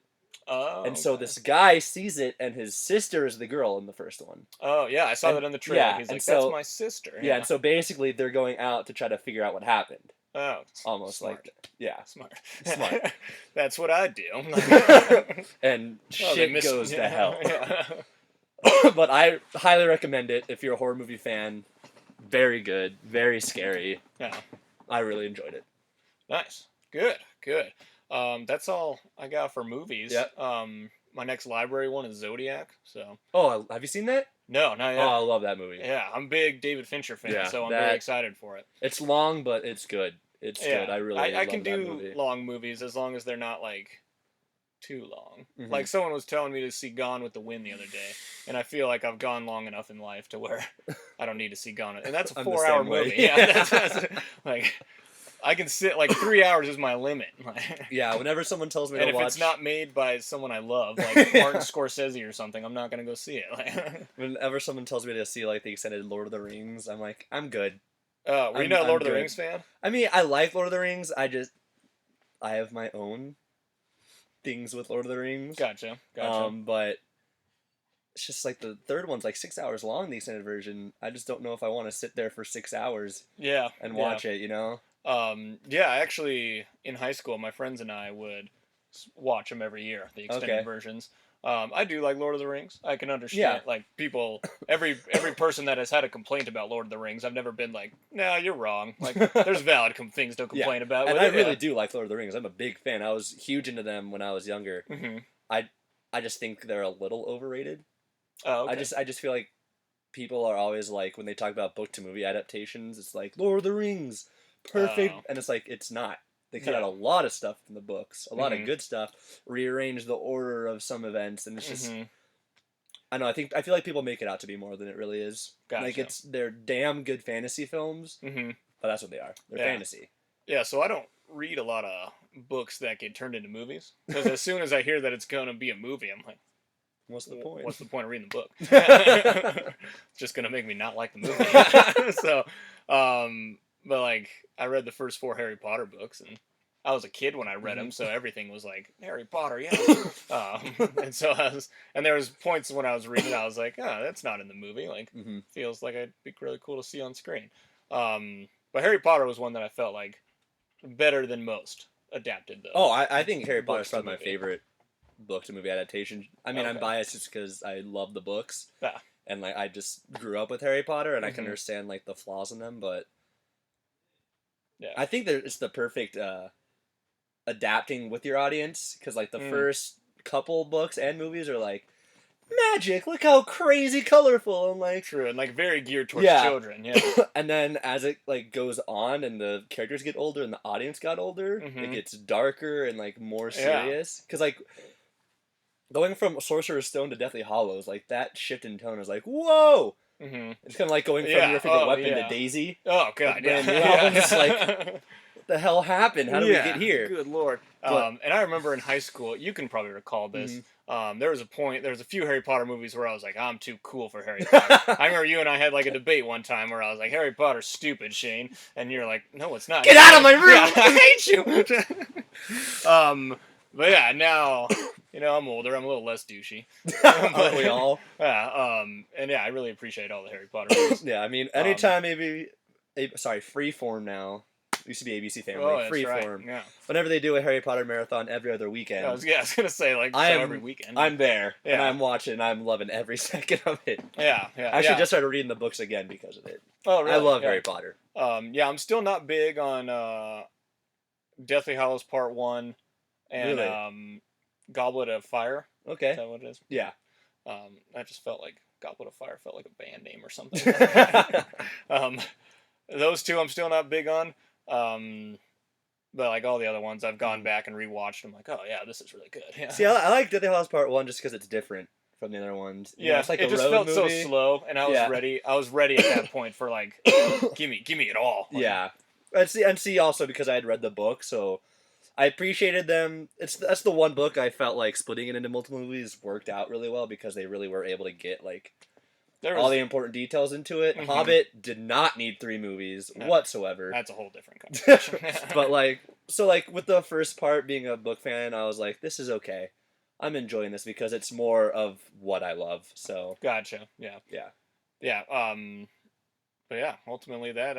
Oh,
and so this guy sees it, and his sister is the girl in the first one.
Oh, yeah, I saw that in the trailer. Yeah, he's like, that's my sister.
Yeah, and so basically they're going out to try to figure out what happened.
Oh,
almost
smart.
Like, yeah.
Smart. That's what I do.
And shit goes to hell.
Yeah.
But I highly recommend it if you're a horror movie fan. Very good, very scary.
Yeah.
I really enjoyed it.
Nice. Good. That's all I got for movies.
Yep.
My next library one is Zodiac. So.
Oh, have you seen that?
No, not yet.
Oh, I love that movie.
Yeah, I'm a big David Fincher fan, so I'm very excited for it.
It's long, but it's good. It's good. I really love
can
that
do
movie.
Long movies as long as they're not like too long. Like someone was telling me to see Gone with the Wind the other day, and I feel like I've gone long enough in life to where I don't need to see Gone. And that's a 4-hour movie. Yeah, that's like. I can sit like 3 hours is my limit.
Yeah, whenever someone tells me to watch,
and if it's not made by someone I love, like Martin Scorsese or something, I'm not gonna go see it.
Whenever someone tells me to see like the extended Lord of the Rings, I'm like, I'm good.
Were you not a Lord of the Rings fan?
I mean, I like Lord of the Rings. I have my own things with Lord of the Rings.
Gotcha.
But it's just like the third one's like 6 hours long, the extended version. I just don't know if I want to sit there for 6 hours.
Yeah.
And watch it, you know.
Yeah, actually, in high school, my friends and I would watch them every year, the extended versions. I do like Lord of the Rings. I can understand, like, people, every person that has had a complaint about Lord of the Rings, I've never been like, no, you're wrong. Like, there's valid things to complain about.
And I really do like Lord of the Rings. I'm a big fan. I was huge into them when I was younger. I just think they're a little overrated.
Oh, okay.
I just feel like people are always like, when they talk about book to movie adaptations, it's like, Lord of the Rings, perfect. And it's like, it's not. They cut out a lot of stuff from the books, a lot of good stuff, rearrange the order of some events, and it's just, I know. I feel like people make it out to be more than it really is.
Gotcha.
Like they're damn good fantasy films, but that's what they are. They're fantasy.
Yeah, so I don't read a lot of books that get turned into movies because as soon as I hear that it's gonna be a movie, I'm like,
what's the point?
What's the point of reading the book? It's just gonna make me not like the movie. So, but like I read the first 4 Harry Potter books, and I was a kid when I read them, so everything was like Harry Potter, yeah. And so and there was points when I was reading, I was like, oh, that's not in the movie. Like, feels like it'd be really cool to see on screen. But Harry Potter was one that I felt like better than most adapted though.
Oh, I think Harry Potter is probably my favorite book to movie adaptation. I mean, I'm biased just because I love the books, and like I just grew up with Harry Potter, and I can understand like the flaws in them, but I think that it's the perfect adapting with your audience because like the first couple books and movies are like magic, look how crazy colorful, and like
true, and like very geared towards children,
and then as it like goes on and the characters get older and the audience got older, it gets darker and like more serious because like going from Sorcerer's Stone to Deathly Hallows, like that shift in tone is like whoa. It's kind of like going from your favorite weapon to Daisy.
Oh god,
It's like what the hell happened? How did we get here?
Good lord. And I remember in high school, you can probably recall this. There was a few Harry Potter movies where I was like, I'm too cool for Harry Potter. I remember you and I had like a debate one time where I was like, Harry Potter's stupid, Shane. And you're like, no, it's not.
Get out of my room!
I hate you! But yeah, now, I'm older. I'm a little less douchey.
Aren't we all?
Yeah, and yeah, I really appreciate all the Harry Potter movies.
Yeah, I mean, anytime Freeform now. Used to be ABC Family. Freeform.
Right. Yeah.
Whenever they do a Harry Potter marathon every other weekend.
I was gonna say, like, every weekend.
I'm there, and I'm watching, and I'm loving every second of it.
Yeah.
I actually just started reading the books again because of it.
Oh, really?
I love Harry Potter.
I'm still not big on Deathly Hallows Part 1 and Goblet of Fire.
Okay.
Is that what it is?
Yeah.
I just felt like Goblet of Fire felt like a band name or something. Those two I'm still not big on. But like all the other ones, I've gone back and rewatched. I'm like, oh yeah, this is really good. Yeah.
See, I like Deathly Hallows Part 1 just because it's different from the other ones.
It's like it just felt so slow, and I was ready. I was ready at that point for like, give me it all. Like,
yeah, and see also because I had read the book, so I appreciated them. That's the one book I felt like splitting it into multiple movies worked out really well because they really were able to get like all the important details into it. Hobbit did not need 3 movies whatsoever.
That's a whole different conversation.
But like, so like with the first part being a book fan, I was like, this is okay. I'm enjoying this because it's more of what I love. So
gotcha. Yeah. But yeah, ultimately that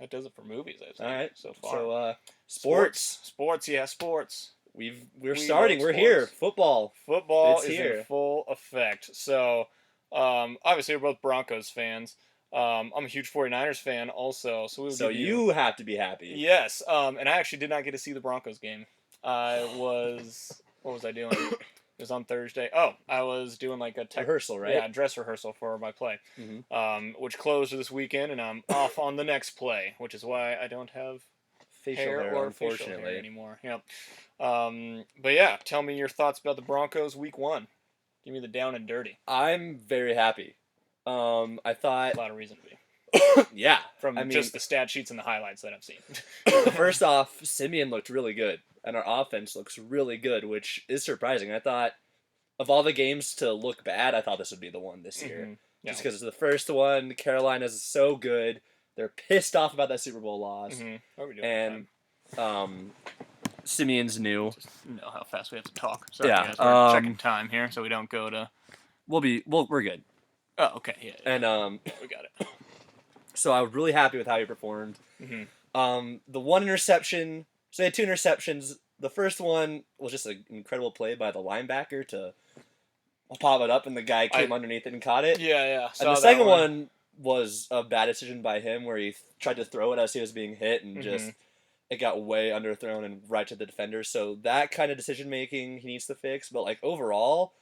does it for movies. I think.
All right.
So far.
So sports.
Yeah, sports.
We're starting. We're here. Football
is here in full effect. So. Obviously we're both Broncos fans. I'm a huge 49ers fan also, so
you have to be happy.
Yes. And I actually did not get to see the Broncos game. What was I doing? It was on Thursday. Oh, I was doing like a
rehearsal, right?
Yeah, dress rehearsal for my play. Which closed this weekend, and I'm off on the next play, which is why I don't have facial hair anymore. Yep. But yeah, tell me your thoughts about the Broncos week 1. Give me the down and dirty.
I'm very happy. I thought
a lot of reason to be.
Yeah,
from just the stat sheets and the highlights that I've seen.
First off, Simeon looked really good, and our offense looks really good, which is surprising. I thought of all the games to look bad, I thought this would be the one this year, just because it's the first one. Carolina's so good; they're pissed off about that Super Bowl loss, and Simeon's new.
Just know how fast we have to talk. Sorry, guys, we're checking time here, so we don't go to.
We're good.
Oh, okay, yeah.
And
we got it.
So I was really happy with how he performed. The one interception. So he had 2 interceptions. The first one was just an incredible play by the linebacker to pop it up, and the guy came underneath it and caught it.
Yeah.
And the second one was a bad decision by him, where he tried to throw it as he was being hit, and just. It got way underthrown and right to the defender. So that kind of decision making he needs to fix. But like overall,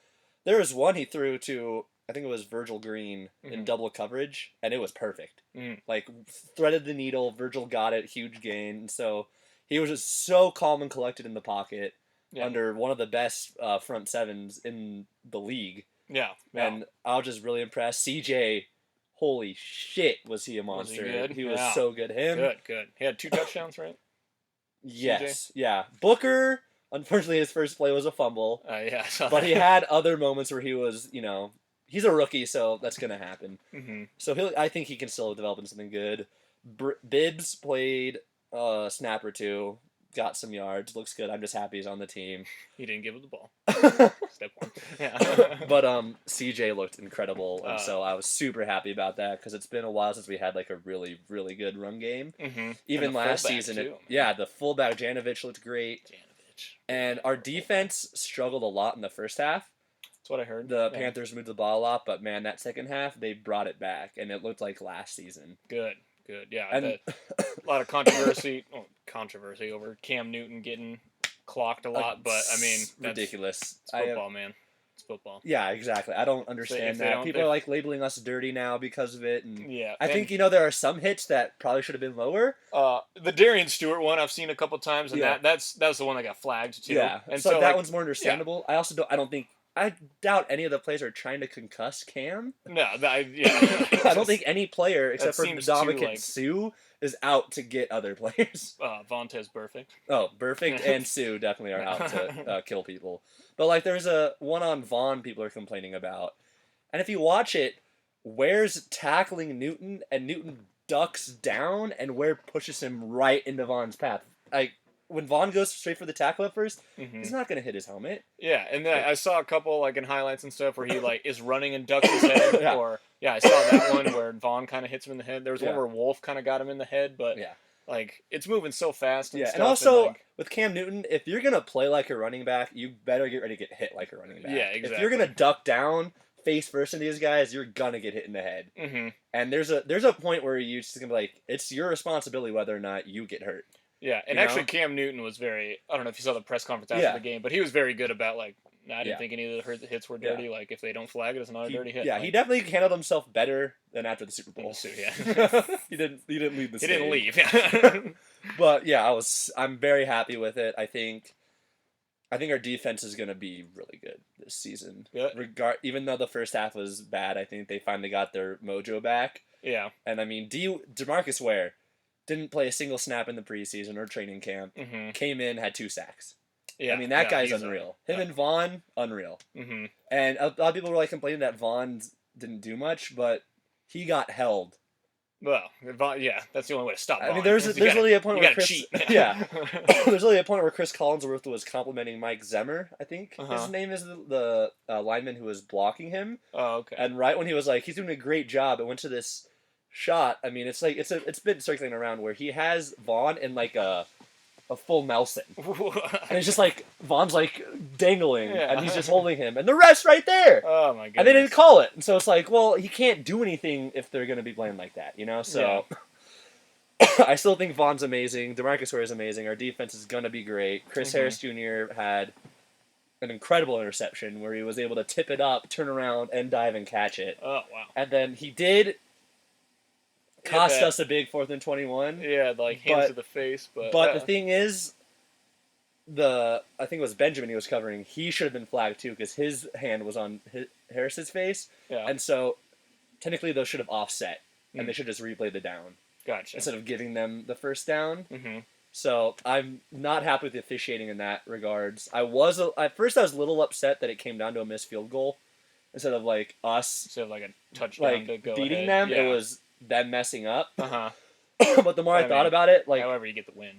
there was one he threw to, I think it was Virgil Green in double coverage, and it was perfect. Like threaded the needle. Virgil got it, huge gain. And so he was just so calm and collected in the pocket under one of the best front sevens in the league.
Yeah.
And I was just really impressed. CJ, holy shit, was he a monster?
Was he good?
He was so good.
Good. He had 2 touchdowns, right?
Yes. CJ? Yeah. Booker, unfortunately, his first play was a fumble.
Yeah.
But he had other moments where he was, he's a rookie, so that's gonna happen.
Mm-hmm.
So I think he can still develop into something good. Bibbs played a snap or two, got some yards, looks good. I'm just happy he's on the team.
He didn't give up the ball. Step one.
Yeah. But CJ looked incredible, and so I was super happy about that because it's been a while since we had like a really really good run game.
Mm-hmm.
Even last season, the fullback Janovich looked great. And our defense struggled a lot in the first half.
That's what I heard.
The Panthers moved the ball a lot, but man, that second half they brought it back, and it looked like last season.
Good. Yeah, and a lot of controversy over Cam Newton getting clocked a lot, but I mean, that's
ridiculous.
It's football, man. It's football.
Yeah, exactly. I don't understand that. People are like labeling us dirty now because of it, and I think there are some hits that probably should have been lower.
The Darian Stewart one I've seen a couple times, and that's the one that got flagged too.
Yeah, and so that one's more understandable. Yeah. I doubt any of the players are trying to concuss Cam.
No, I
don't think any player except for Dominican Sue is out to get other players.
Vontez Burfict.
Oh, Burfict and Sue definitely are out to kill people. But like, there's a one on Vaughn people are complaining about, and if you watch it, Ware's tackling Newton and Newton ducks down, and Ware pushes him right into Vaughn's path. Like, when Vaughn goes straight for the tackle at first, he's not going to hit his helmet.
Yeah, and then I saw a couple like in highlights and stuff where he like is running and ducks his head. Or I saw that one where Vaughn kind of hits him in the head. There was one where Wolf kind of got him in the head, but like it's moving so fast. And
and also with Cam Newton, if you're going to play like a running back, you better get ready to get hit like a running back.
Yeah, exactly.
If you're going to duck down face first into these guys, you're gonna get hit in the head.
Mm-hmm.
And there's a point where you just gonna be like, it's your responsibility whether or not you get hurt.
Yeah, and actually Cam Newton was very, I don't know if you saw the press conference after the game, but he was very good about like, I didn't think any of the hits were dirty. Like, if they don't flag it, it's not a dirty hit.
Yeah,
like,
he definitely handled himself better than after the Super Bowl. He didn't leave the stage.
He didn't leave, yeah.
But yeah, I'm very happy with it. I think our defense is going to be really good this season.
Yeah.
Even though the first half was bad, I think they finally got their mojo back.
Yeah.
And I mean, DeMarcus Ware didn't play a single snap in the preseason or training camp.
Mm-hmm.
Came in, had 2 sacks.
Yeah.
I mean, that guy's unreal. Him and Vaughn, unreal.
Mm-hmm.
And a lot of people were like complaining that Vaughn didn't do much, but he got held.
Well, yeah, that's the only way to stop Vaughn.
I mean, there's really a point where Chris, there's really a point where Chris Collinsworth was complimenting Mike Zemmer, I think his name is, the lineman who was blocking him.
Oh, okay.
And right when he was like, he's doing a great job, it went to this shot. I mean, it's like it's been circulating around where he has Vaughn in like a full Nelson, and it's just like Vaughn's like dangling, and he's just holding him, and the ref's right there.
Oh my god!
And they didn't call it, and so it's like, well, he can't do anything if they're gonna be playing like that, So I still think Vaughn's amazing. DeMarcus Ware is amazing. Our defense is gonna be great. Chris Harris Jr. had an incredible interception where he was able to tip it up, turn around, and dive and catch it.
Oh wow!
And then he did cost us a big 4th and 21.
Yeah, like hands to the face.
But the thing is, I think it was Benjamin he was covering. He should have been flagged too because his hand was on Harris's face.
Yeah.
And so technically those should have offset, and they should just replayed the down.
Gotcha.
Instead of giving them the first down.
Mm-hmm.
So I'm not happy with the officiating in that regards. At first I was a little upset that it came down to a missed field goal instead of like us.
Instead of like a touchdown to go
beating
ahead.
them. Yeah. It was them messing up.
Uh-huh.
But the more I thought about it, like,
however you get the win,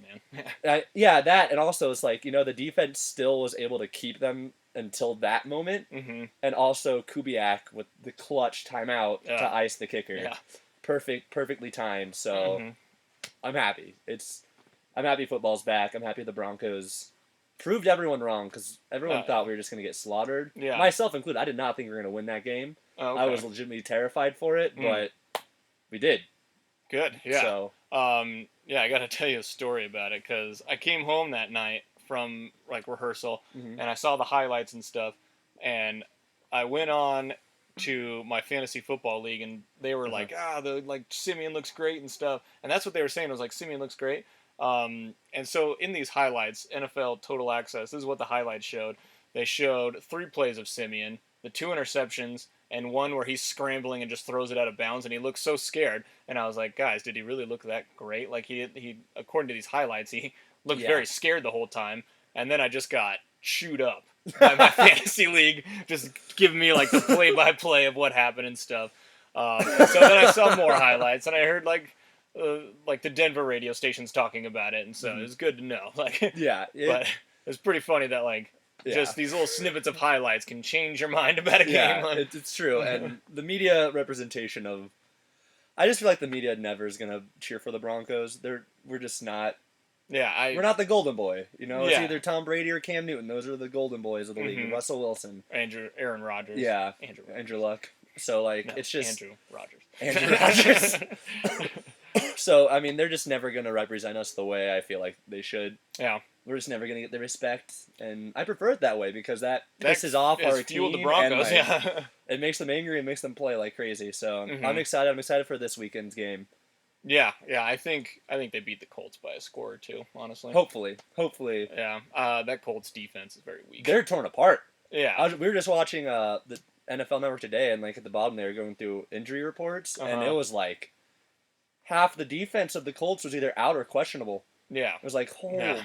man. That, and also it's like, the defense still was able to keep them until that moment, and also Kubiak with the clutch timeout to ice the kicker.
Yeah.
Perfectly timed. So I'm happy. I'm happy football's back. I'm happy the Broncos proved everyone wrong because everyone thought we were just going to get slaughtered.
Yeah.
Myself included. I did not think we were going to win that game.
Oh, okay.
I was legitimately terrified for it, but we did.
Good, yeah.
So,
I got to tell you a story about it because I came home that night from like rehearsal and I saw the highlights and stuff, and I went on to my fantasy football league and they were like, Simeon looks great and stuff, and that's what they were saying. I was like, Simeon looks great. And so in these highlights, NFL Total Access, this is what the highlights showed. They showed 3 plays of Simeon. the 2 interceptions, and one where he's scrambling and just throws it out of bounds, and he looks so scared. And I was like, guys, did he really look that great? Like he according to these highlights, he looked very scared the whole time. And then I just got chewed up by my fantasy league, just giving me like the play-by-play of what happened and stuff. So then I saw more highlights, and I heard like the Denver radio stations talking about it, and so it was good to know. Like, but it's pretty funny that like just these little snippets of highlights can change your mind about a game.
Like, it's true, and the media representation of, I just feel like the media never is gonna cheer for the Broncos. We're just not.
Yeah,
we're not the golden boy. You know, it's either Tom Brady or Cam Newton. Those are the golden boys of the league. Russell Wilson,
Aaron Rodgers.
Yeah, Andrew Luck. So like, it's just
Andrew Rodgers.
Andrew Rodgers. So I mean, they're just never gonna represent us the way I feel like they should.
Yeah,
we're just never gonna get the respect, and I prefer it that way because that pisses off our team.
The Broncos,
and, like, it makes them angry and makes them play like crazy. So I'm excited. I'm excited for this weekend's game.
Yeah. I think they beat the Colts by a score or two. Honestly,
hopefully.
Yeah, that Colts defense is very weak.
They're torn apart.
Yeah,
we were just watching the NFL Network today, and like at the bottom they were going through injury reports, and it was like half the defense of the Colts was either out or questionable.
Yeah,
it was like,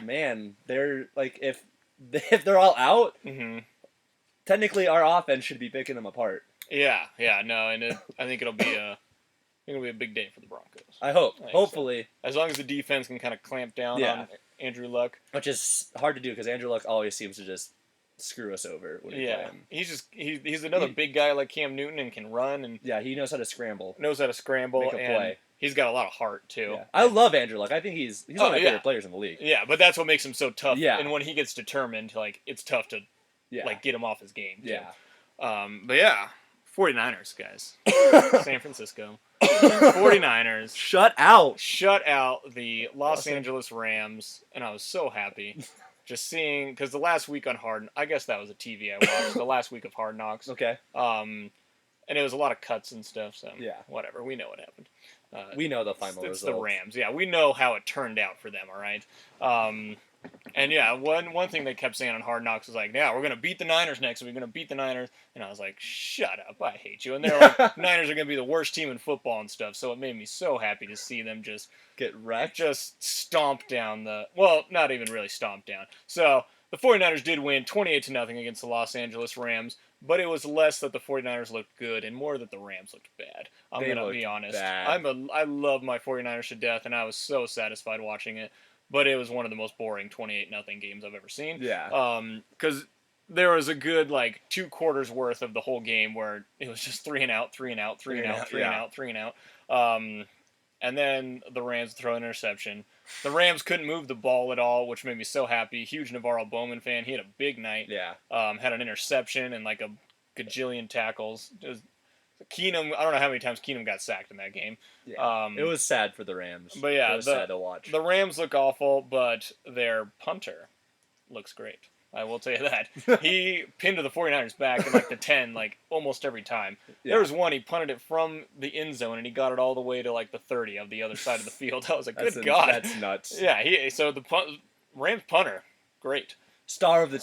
man, they're like if they're all out, technically our offense should be picking them apart.
Yeah, no, and I think it'll be a big day for the Broncos.
I hope, hopefully,
so. As long as the defense can kind of clamp down on Andrew Luck,
which is hard to do because Andrew Luck always seems to just screw us over when we play him.
He's another big guy like Cam Newton and can run, and
he knows how to scramble.
Make a play. He's got a lot of heart too.
Yeah. I love Andrew Luck. I think he's one of my favorite players in the league.
Yeah, but that's what makes him so tough.
Yeah.
And when he gets determined, like it's tough to like get him off his game. Too.
Yeah.
But yeah, 49ers guys. San Francisco. 49ers
shut out
the Los Angeles Rams, and I was so happy just seeing, because the last week on I guess that was a TV I watched, the last week of Hard Knocks.
Okay.
And it was a lot of cuts and stuff, so whatever, we know what happened.
We know the final result.
It's the Rams. Yeah, we know how it turned out for them, all right? And yeah, one thing they kept saying on Hard Knocks was like, yeah, we're going to beat the Niners next. We're going to beat the Niners. And I was like, shut up. I hate you. And they're like, Niners are going to be the worst team in football and stuff. So it made me so happy to see them just
get wrecked.
Just stomp down well, not even really stomp down. So the 49ers did win 28-0 against the Los Angeles Rams. But it was less that the 49ers looked good and more that the Rams looked bad. I'm going to be honest. I love my 49ers to death, and I was so satisfied watching it. But it was one of the most boring 28-0 games I've ever seen.
Yeah.
Because there was a good, 2 quarters worth of the whole game where it was just 3 and out, 3 and out, 3 and out, 3 and out, 3 and out. And then the Rams throw an interception. The Rams couldn't move the ball at all, which made me so happy. Huge Navarro Bowman fan. He had a big night.
Yeah.
Had an interception and a gajillion tackles. Keenum, I don't know how many times Keenum got sacked in that game.
Yeah. It was sad for the Rams.
But yeah,
it was sad to watch.
The Rams look awful, but their punter looks great. I will tell you that. He pinned to the 49ers back in the 10 almost every time. Yeah. There was one, he punted it from the end zone and he got it all the way to the 30 of the other side of the field. I was like, good God.
That's nuts.
Yeah, so the Rams punter, great.
Star of the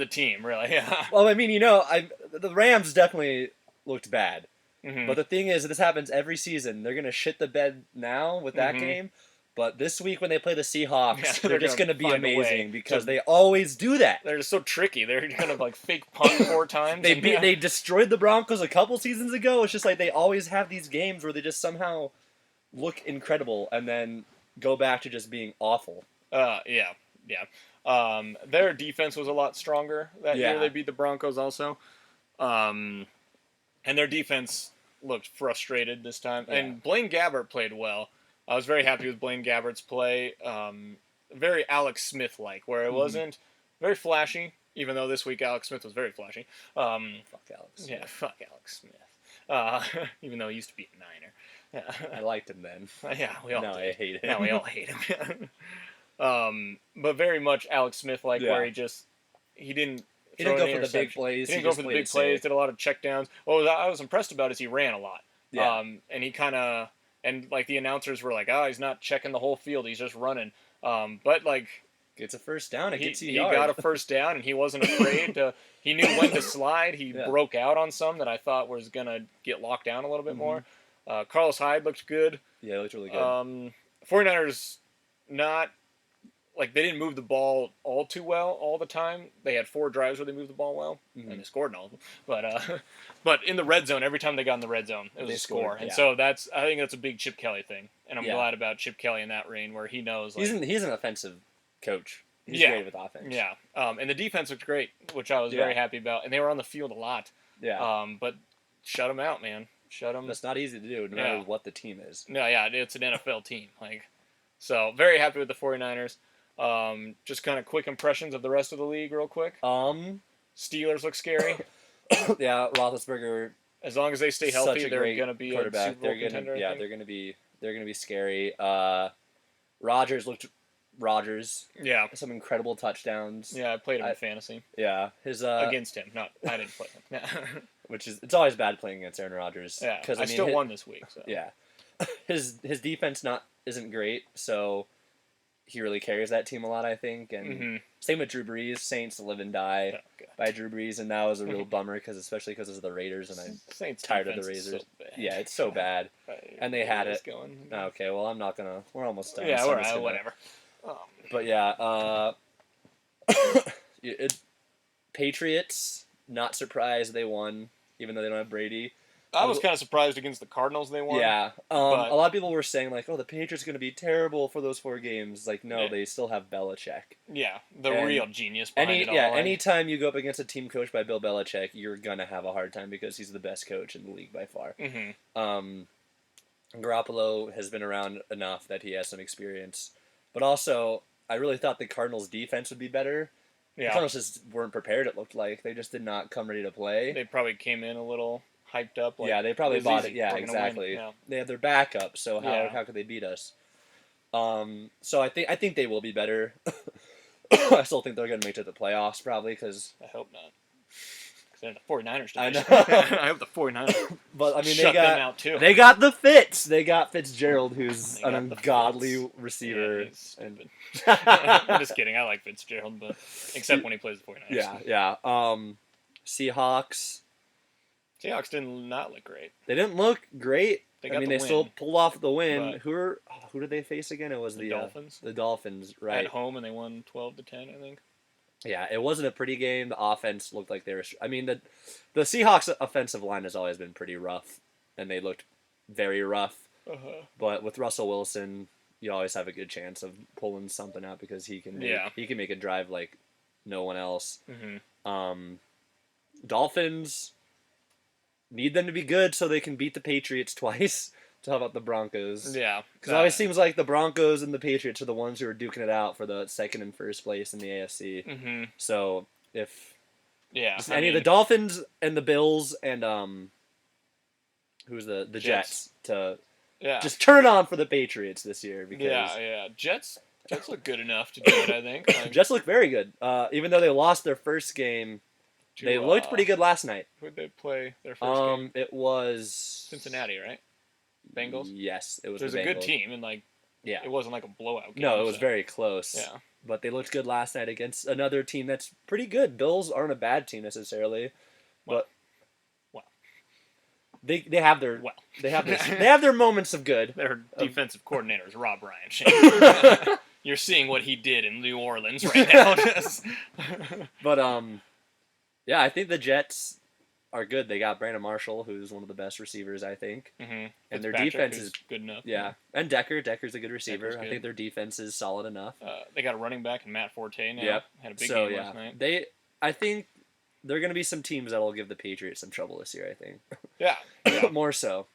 team,
really. Yeah.
Well, I mean, the Rams definitely looked bad. Mm-hmm. But the thing is, this happens every season. They're going to shit the bed now with that game. But this week when they play the Seahawks, they're just going to be amazing because they always do that.
They're just so tricky. They're going to fake punt 4 times.
They destroyed the Broncos a couple seasons ago. It's just they always have these games where they just somehow look incredible and then go back to just being awful.
Yeah. Their defense was a lot stronger that year. They beat the Broncos also. And their defense looked frustrated this time. Yeah. And Blaine Gabbert played well. I was very happy with Blaine Gabbert's play. Very Alex Smith-like, where it wasn't very flashy, even though this week Alex Smith was very flashy.
Fuck Alex Smith.
Yeah, fuck Alex Smith. Even though he used to be a Niner.
Yeah. I liked him then.
Yeah, we all did.
I hate him.
Now we all hate him. But very much Alex Smith-like, where he didn't go for the big plays. He didn't go for the big plays, did a lot of checkdowns. What I was impressed about is he ran a lot. Yeah. And he kind of... And, the announcers were like, he's not checking the whole field. He's just running. But,
Gets a first down. It gets you
He
yards.
got a first down, and he wasn't afraid to. He knew when to slide. He broke out on some that I thought was gonna get locked down a little bit more. Carlos Hyde looked good.
Yeah, it looked really good.
49ers, not like they didn't move the ball all too well all the time. They had 4 drives where they moved the ball well, and they scored in all of them. But in the red zone, every time they got in the red zone, it was a score. And so I think that's a big Chip Kelly thing, and I'm glad about Chip Kelly in that reign where he knows. Like,
he's an offensive coach. He's great with offense.
Yeah, and the defense looked great, which I was very happy about, and they were on the field a lot.
Yeah.
But shut them out, man. Shut them.
That's not easy to do, no matter what the team is.
No, yeah, it's an NFL team. So very happy with the 49ers. Just kind of quick impressions of the rest of the league, real quick. Steelers look scary.
Yeah, Roethlisberger.
As long as they stay healthy, they're gonna be a Super Bowl contender.
Yeah, they're gonna be scary. Rogers.
Yeah.
Some incredible touchdowns.
Yeah, I played him in fantasy.
Yeah, his
against him. I didn't play him.
Which is it's always bad playing against Aaron Rodgers.
Yeah, because I still won this week. So.
Yeah, his defense isn't great, so he really carries that team a lot, I think. And same with Drew Brees. Saints live and die by Drew Brees, and that was a real bummer especially because of the Raiders, and I'm
Saints
tired of the Raiders. So yeah, it's so bad, and they had it. Okay, well I'm not gonna. We're almost done.
Yeah, whatever.
But yeah, Patriots. Not surprised they won, even though they don't have Brady.
I was kind of surprised against the Cardinals they won.
Yeah. A lot of people were saying, like, oh, the Patriots are going to be terrible for those 4 games. Like, no, they still have Belichick.
Yeah, the real genius behind it all.
Yeah, anytime you go up against a team coached by Bill Belichick, you're going to have a hard time because he's the best coach in the league by far. Garoppolo has been around enough that he has some experience. But also, I really thought the Cardinals' defense would be better. Yeah. The Cardinals just weren't prepared, it looked like. They just did not come ready to play.
They probably came in a little hyped up.
Yeah, they probably bought it. Yeah, exactly. Yeah. They have their backup, so how could they beat us? So I think they will be better. I still think they're going to make it to the playoffs, probably, because...
I hope not. They're the 49ers division.
I know.
I hope the 49ers
but, I mean,
shut them out, too.
They got the Fitz. They got Fitzgerald, who's an ungodly receiver.
Yeah, I'm just kidding. I like Fitzgerald, but except when he plays the 49ers.
Yeah. Seahawks.
Seahawks didn't not look great.
They didn't look great. They still pulled off the win.
But
who did they face again? It was the
Dolphins.
The Dolphins, right?
At home, and they won 12-10, I think.
Yeah, it wasn't a pretty game. The offense looked like they were... I mean, the Seahawks' offensive line has always been pretty rough, and they looked very rough. But with Russell Wilson, you always have a good chance of pulling something out because he can make a drive like no one else. Dolphins need them to be good so they can beat the Patriots twice. To how about the Broncos?
Yeah.
Because it always seems like the Broncos and the Patriots are the ones who are duking it out for the second and first place in the AFC. So if any of the Dolphins and the Bills and who's the Jets to just turn on for the Patriots this year because
Jets look good enough to do it, I think.
Jets look very good. Even though they lost their first game, they looked pretty good last night.
Who did they play their first game?
It was
Cincinnati, right? Bengals?
Yes, it was.
It was a good team, and it wasn't like a blowout game.
No, it was very close.
Yeah,
but they looked good last night against another team that's pretty good. Bills aren't a bad team necessarily, but they have their they have their moments of good.
Their defensive coordinator is Rob Ryan. You're seeing what he did in New Orleans right now.
But I think the Jets are good. They got Brandon Marshall, who's one of the best receivers, I think. And their defense is
good enough.
Yeah. And Decker's a good receiver. I think their defense is solid enough.
They got a running back in Matt Forte now.
Yep.
Had a big game last night.
I think there are going to be some teams that will give the Patriots some trouble this year, I think.
Yeah.
More so.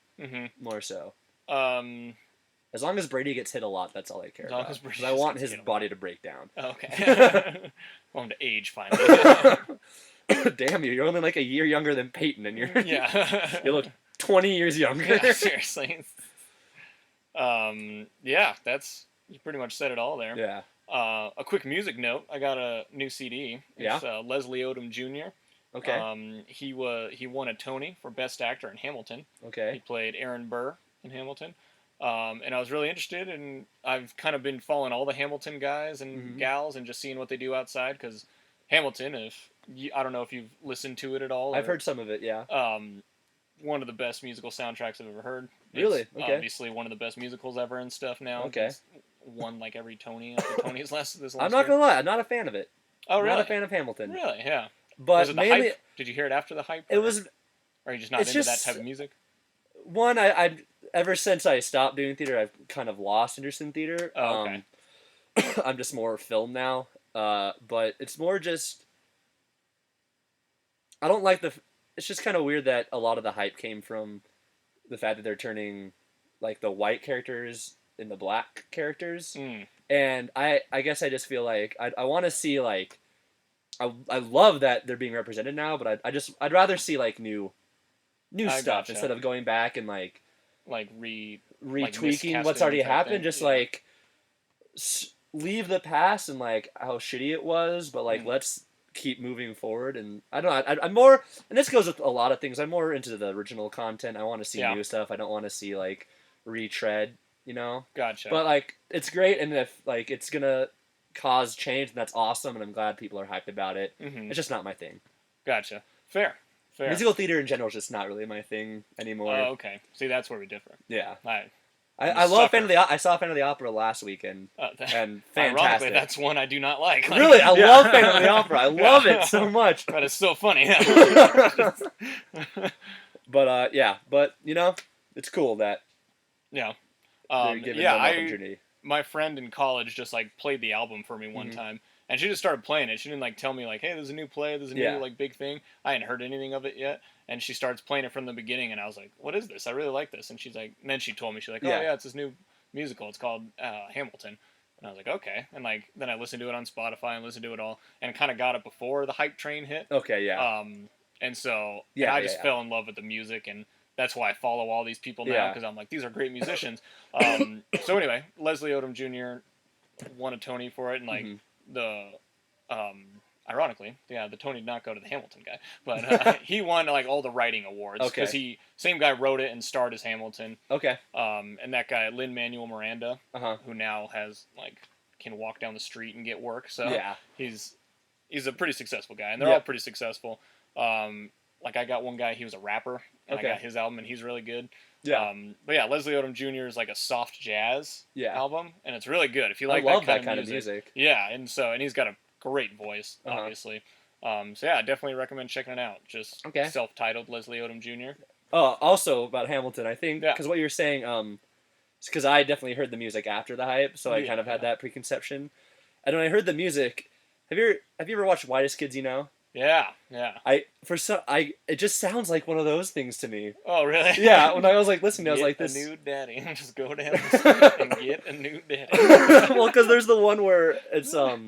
More so. As long as Brady gets hit a lot, that's all I care about. Because I want his body to break down.
Okay. Want him to age finally.
Damn you! You're only like a year younger than Peyton, and you look 20 years younger.
Yeah, seriously. That's you pretty much said it all there.
Yeah.
A quick music note: I got a new CD. It's Leslie Odom Jr.
Okay.
He won a Tony for Best Actor in Hamilton.
Okay.
He played Aaron Burr in Hamilton. And I was really interested, and I've kind of been following all the Hamilton guys and gals and just seeing what they do outside, because Hamilton, I don't know if you've listened to it at all.
I've heard some of it, yeah.
One of the best musical soundtracks I've ever heard.
Really?
It's
okay.
Obviously one of the best musicals ever and stuff now.
Okay.
It's won like every Tony at the Tonys this last
I'm not gonna lie, I'm not a fan of it.
Oh, really?
Not a fan of Hamilton.
Really? Yeah.
But
was it the
mainly,
hype? Did you hear it after the hype?
It was.
Or are you just not into that type of music?
One, I ever since I stopped doing theater, I've kind of lost interest in theater.
Oh, okay.
I'm just more film now. But it's more just. I don't like the. It's just kind of weird that a lot of the hype came from the fact that they're turning, like, the white characters into black characters. And I guess I just feel like I want to see, like, I love that they're being represented now, but I'd rather see, like, new stuff instead of going back and like retweaking what's already happened. Just like leave the past and like how shitty it was, but like let's keep moving forward. And I don't know, I'm more, and this goes with a lot of things, I'm more into the original content. I want to see new stuff. I don't want to see like retread, you know.
Gotcha.
But like it's great, and if like it's gonna cause change, and that's awesome, and I'm glad people are hyped about it. It's just not my thing.
Gotcha. Fair.
Musical theater in general is just not really my thing anymore.
Oh, okay. See, that's where we differ.
Yeah.
I
love I saw Phantom of the Opera last weekend, and fantastic.
Ironically, that's one I do not like.
Really, I love Phantom of the Opera. I love it so much.
That is so funny.
But yeah, but you know, it's cool that
they're
giving them opportunity.
My friend in college just like played the album for me one time. And she just started playing it. She didn't like tell me like, hey, there's a new play, there's a new like big thing. I hadn't heard anything of it yet. And she starts playing it from the beginning, and I was like, what is this? I really like this. And she's like, and then she told me, she's like, oh yeah, it's this new musical. It's called Hamilton. And I was like, okay. And like then I listened to it on Spotify and listened to it all, and kind of got it before the hype train hit.
Okay, yeah.
And so I just fell in love with the music, and that's why I follow all these people now, because I'm like, these are great musicians. So anyway, Leslie Odom Jr. won a Tony for it, and like ironically, the Tony did not go to the Hamilton guy, but he won like all the writing awards because same guy wrote it and starred as Hamilton.
Okay.
And that guy Lin-Manuel Miranda, who now can walk down the street and get work. So he's a pretty successful guy, and they're all pretty successful. Like I got one guy, he was a rapper, and I got his album, and he's really good. Yeah. But yeah, Leslie Odom Jr. is like a soft jazz album, and it's really good. If you like that kind of music. Yeah, and he's got a great voice, obviously. So yeah, I definitely recommend checking it out. Just self-titled Leslie Odom Jr.
Also about Hamilton, I think, because what you're saying, because I definitely heard the music after the hype, so I kind of had that preconception. And when I heard the music, have you ever watched Whitest Kids You Know?
Yeah.
It just sounds like one of those things to me.
Oh, really?
Yeah, when I was like listening, I was like,
"This a new daddy." Just go down the street and get a new daddy.
Well, because there's the one where it's I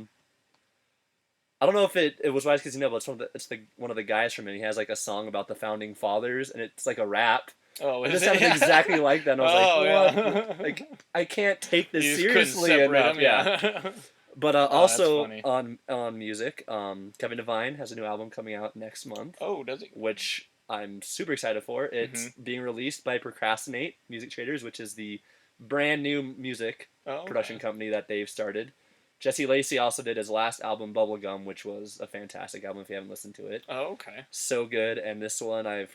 don't know if it was Wise Kids You Know, but it's one of the guys from it. He has like a song about the founding fathers, and it's like a rap.
Oh,
it just sounded exactly like that. And I was like, what? Yeah. Like I can't take this seriously enough. Yeah. But also on music, Kevin Devine has a new album coming out next month.
Oh, does he?
Which I'm super excited for. It's being released by Procrastinate Music Traders, which is the brand new music production company that they've started. Jesse Lacey also did his last album, Bubblegum, which was a fantastic album if you haven't listened to it.
Oh, okay.
So good. And this one, I've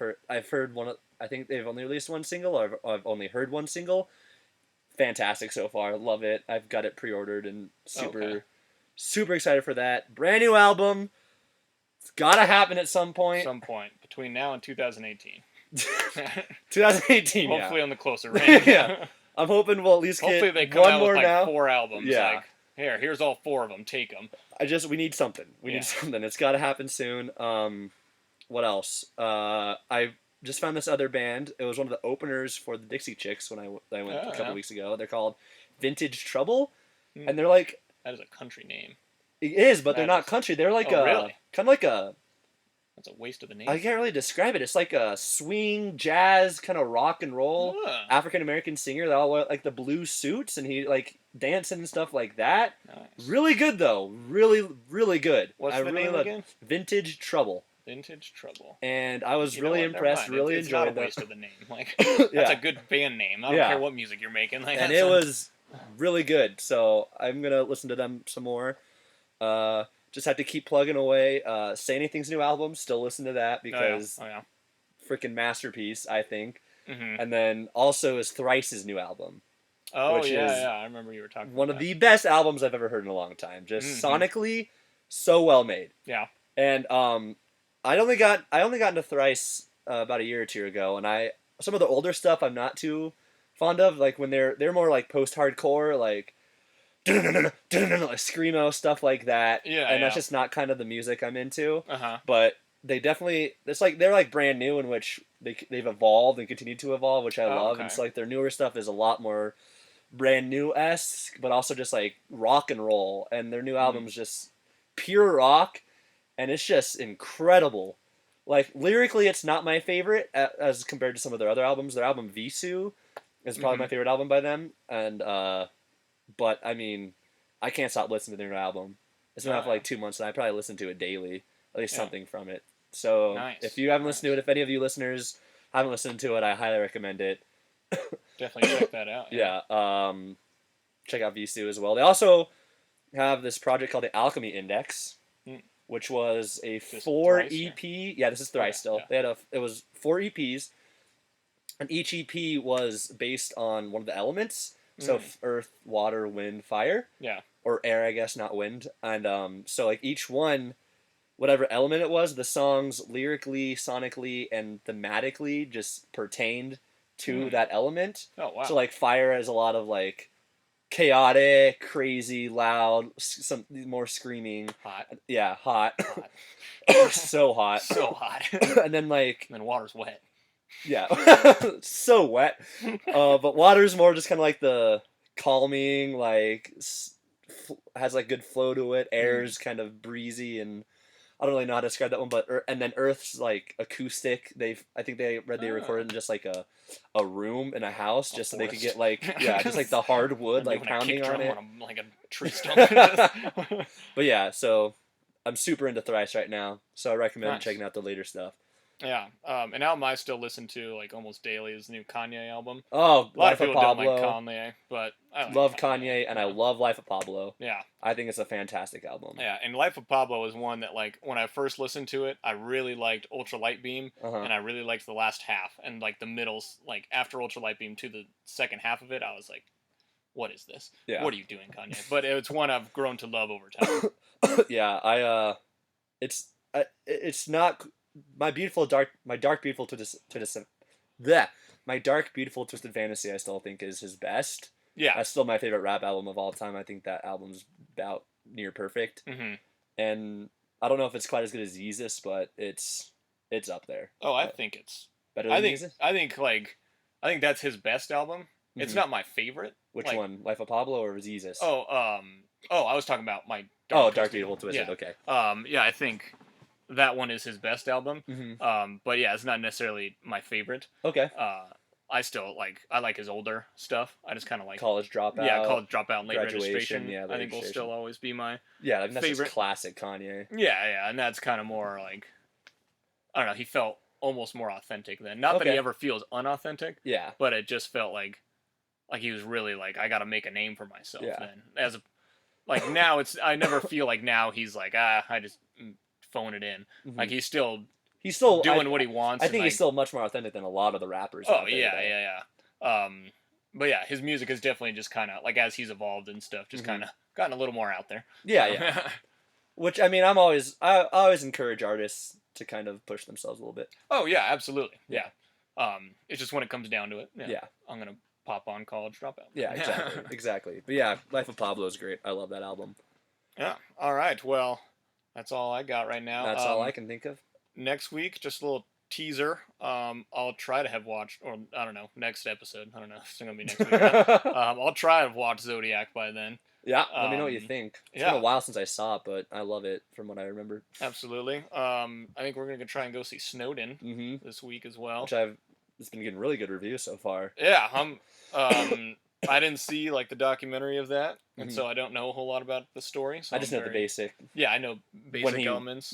heard one. I think they've only released one single, or I've only heard one single. Fantastic so far. Love it. I've got it pre-ordered and super excited for that. Brand new album. It's gotta happen at some point.
Between now and 2018.
2018.
Hopefully on the closer range.
Yeah. I'm hoping we'll at least
Hopefully
get
they come
one
out
more
with
now.
4 albums.
Yeah.
Here's all 4 of them. Take them.
We need something. We need something. It's gotta happen soon. What else? I just found this other band. It was one of the openers for the Dixie Chicks when I went a couple weeks ago. They're called Vintage Trouble, and they're like,
that is a country name.
It is, but they're not country. They're like
really?
Kind of like a.
That's a waste of a name.
I can't really describe it. It's like a swing, jazz, kind of rock and roll African American singer. They all wear like the blue suits, and he like dancing and stuff like that.
Nice.
Really good though. Really good.
What's the name again?
Vintage Trouble.
Vintage Trouble.
And I was really impressed, really enjoyed
it. It's not a waste of the name. Like,
yeah.
That's a good band name. I don't care what music you're making. Like,
and it was really good. So I'm going to listen to them some more. Just have to keep plugging away. Say Anything's new album, still listen to that because freaking masterpiece, I think.
Mm-hmm.
And then also is Thrice's new album.
Oh, which is I remember you were talking about
one of the best albums I've ever heard in a long time. Just sonically, so well made.
Yeah.
And I only got into Thrice about a year or two ago, and some of the older stuff I'm not too fond of, like when they're more like post-hardcore, like like screamo stuff like that.
Yeah.
And that's just not kind of the music I'm into.
Uh-huh.
But they definitely, they're like brand new, in which they've evolved and continue to evolve, which I love.
Okay.
And so like their newer stuff is a lot more brand new-esque, but also just like rock and roll. And their new album's just pure rock, and it's just incredible. Like lyrically, it's not my favorite as compared to some of their other albums. Their album Visu is probably my favorite album by them, and but I mean, I can't stop listening to their new album. It's been out for like 2 months, and I probably listen to it daily, at least something from it. So if you haven't listened to it, if any of you listeners haven't listened to it, I highly recommend it.
Definitely check that out.
Yeah. Check out Visu as well. They also have this project called the Alchemy Index, which was a 4 EP. Yeah, this is Thrice still. Yeah. It was 4 EPs, and each EP was based on one of the elements. So earth, water, wind, fire.
Yeah.
Or air, I guess, not wind. And so like each one, whatever element it was, the songs lyrically, sonically, and thematically just pertained to that element.
Oh, wow.
So like fire has a lot of like chaotic, crazy, loud, some more screaming.
Hot.
Yeah, hot. So hot.
So hot.
And then like...
And water's wet.
Yeah. So wet. But water's more just kind of like the calming, like... has like good flow to it. Air's kind of breezy, and I don't really know how to describe that one, but and then Earth's like acoustic. I think they recorded in just like a room in a house, just so they could get like just like the hard wood like pounding on it,
like a tree stump.
But yeah, so I'm super into Thrice right now, so I recommend checking out the later stuff.
Yeah, an album I still listen to like almost daily is the new Kanye album.
Oh,
a lot of people don't like Kanye, but I
love Kanye, and I love Life of Pablo.
Yeah,
I think it's a fantastic album.
Yeah, and Life of Pablo is one that like when I first listened to it, I really liked Ultra Light Beam, and I really liked the last half, and like the middles, like after Ultra Light Beam to the second half of it, I was like, "What is this? Yeah. What are you doing, Kanye?" But it's one I've grown to love over time.
Yeah, it's not. My dark beautiful twisted fantasy I still think is his best.
Yeah,
that's still my favorite rap album of all time. I think that album's about near perfect. And I don't know if it's quite as good as Jesus, but it's up there.
Oh, I think it's
better than Jesus.
I think that's his best album. It's not my favorite.
Which one, Life of Pablo or Jesus?
I was talking about my
Dark Beautiful Twisted. Yeah. Okay.
Yeah, I think that one is his best album. But yeah, it's not necessarily my favorite.
Okay.
I still I like his older stuff. I just kind of like
College Dropout.
Yeah, College Dropout and Late Registration.
Yeah,
I think will still always be my
that's
favorite.
Just classic Kanye.
Yeah, and that's kind of more like, I don't know. He felt almost more authentic then. Not that he ever feels unauthentic.
Yeah.
But it just felt like he was really like, I got to make a name for myself.
Yeah.
Then like now I never feel like now he's like I just phone it in. Like he's still doing what he wants.
I think he's still much more authentic than a lot of the rappers.
Oh yeah. But yeah, his music is definitely just kind of like, as he's evolved and stuff, just kind of gotten a little more out there.
Yeah. Which I mean, I always encourage artists to kind of push themselves a little bit.
Oh yeah, absolutely. Yeah. It's just when it comes down to it.
Yeah.
I'm gonna pop on College Dropout.
Yeah, exactly. But yeah, Life of Pablo is great. I love that album.
Yeah. All right. Well, that's all I got right now.
That's all I can think of.
Next week, just a little teaser. I'll try to have watched, or I don't know, next episode. I don't know if it's gonna be next week. I'll try to have watched Zodiac by then.
Yeah, let me know what you think. It's been a while since I saw it, but I love it from what I remember.
Absolutely. I think we're gonna try and go see Snowden this week as well.
It's been getting really good reviews so far.
Yeah, I didn't see like the documentary of that, and so I don't know a whole lot about the story. So
I just know the basic.
Yeah, I know basic elements.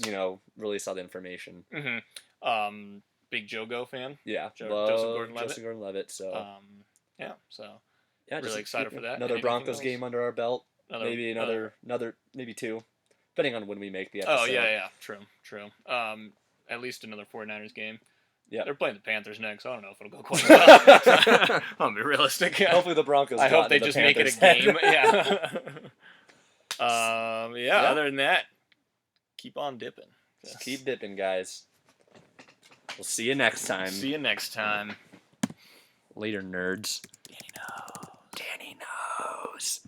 Really saw the information.
Big Jogo fan.
Yeah,
Joseph Gordon-Levitt.
Joseph Gordon-Levitt. So.
Yeah. So.
Yeah,
really excited for that.
Another Broncos game under our belt. Maybe maybe 2, depending on when we make the episode.
Oh yeah, true. At least another 49ers game. Yeah, they're playing the Panthers next. So I don't know if it'll go quite well. I'll be realistic.
Hopefully the Broncos.
I hope they just make it a game. Yeah. Other than that, keep on dipping.
Just keep dipping, guys. We'll see you next time.
Later,
nerds.
Danny knows.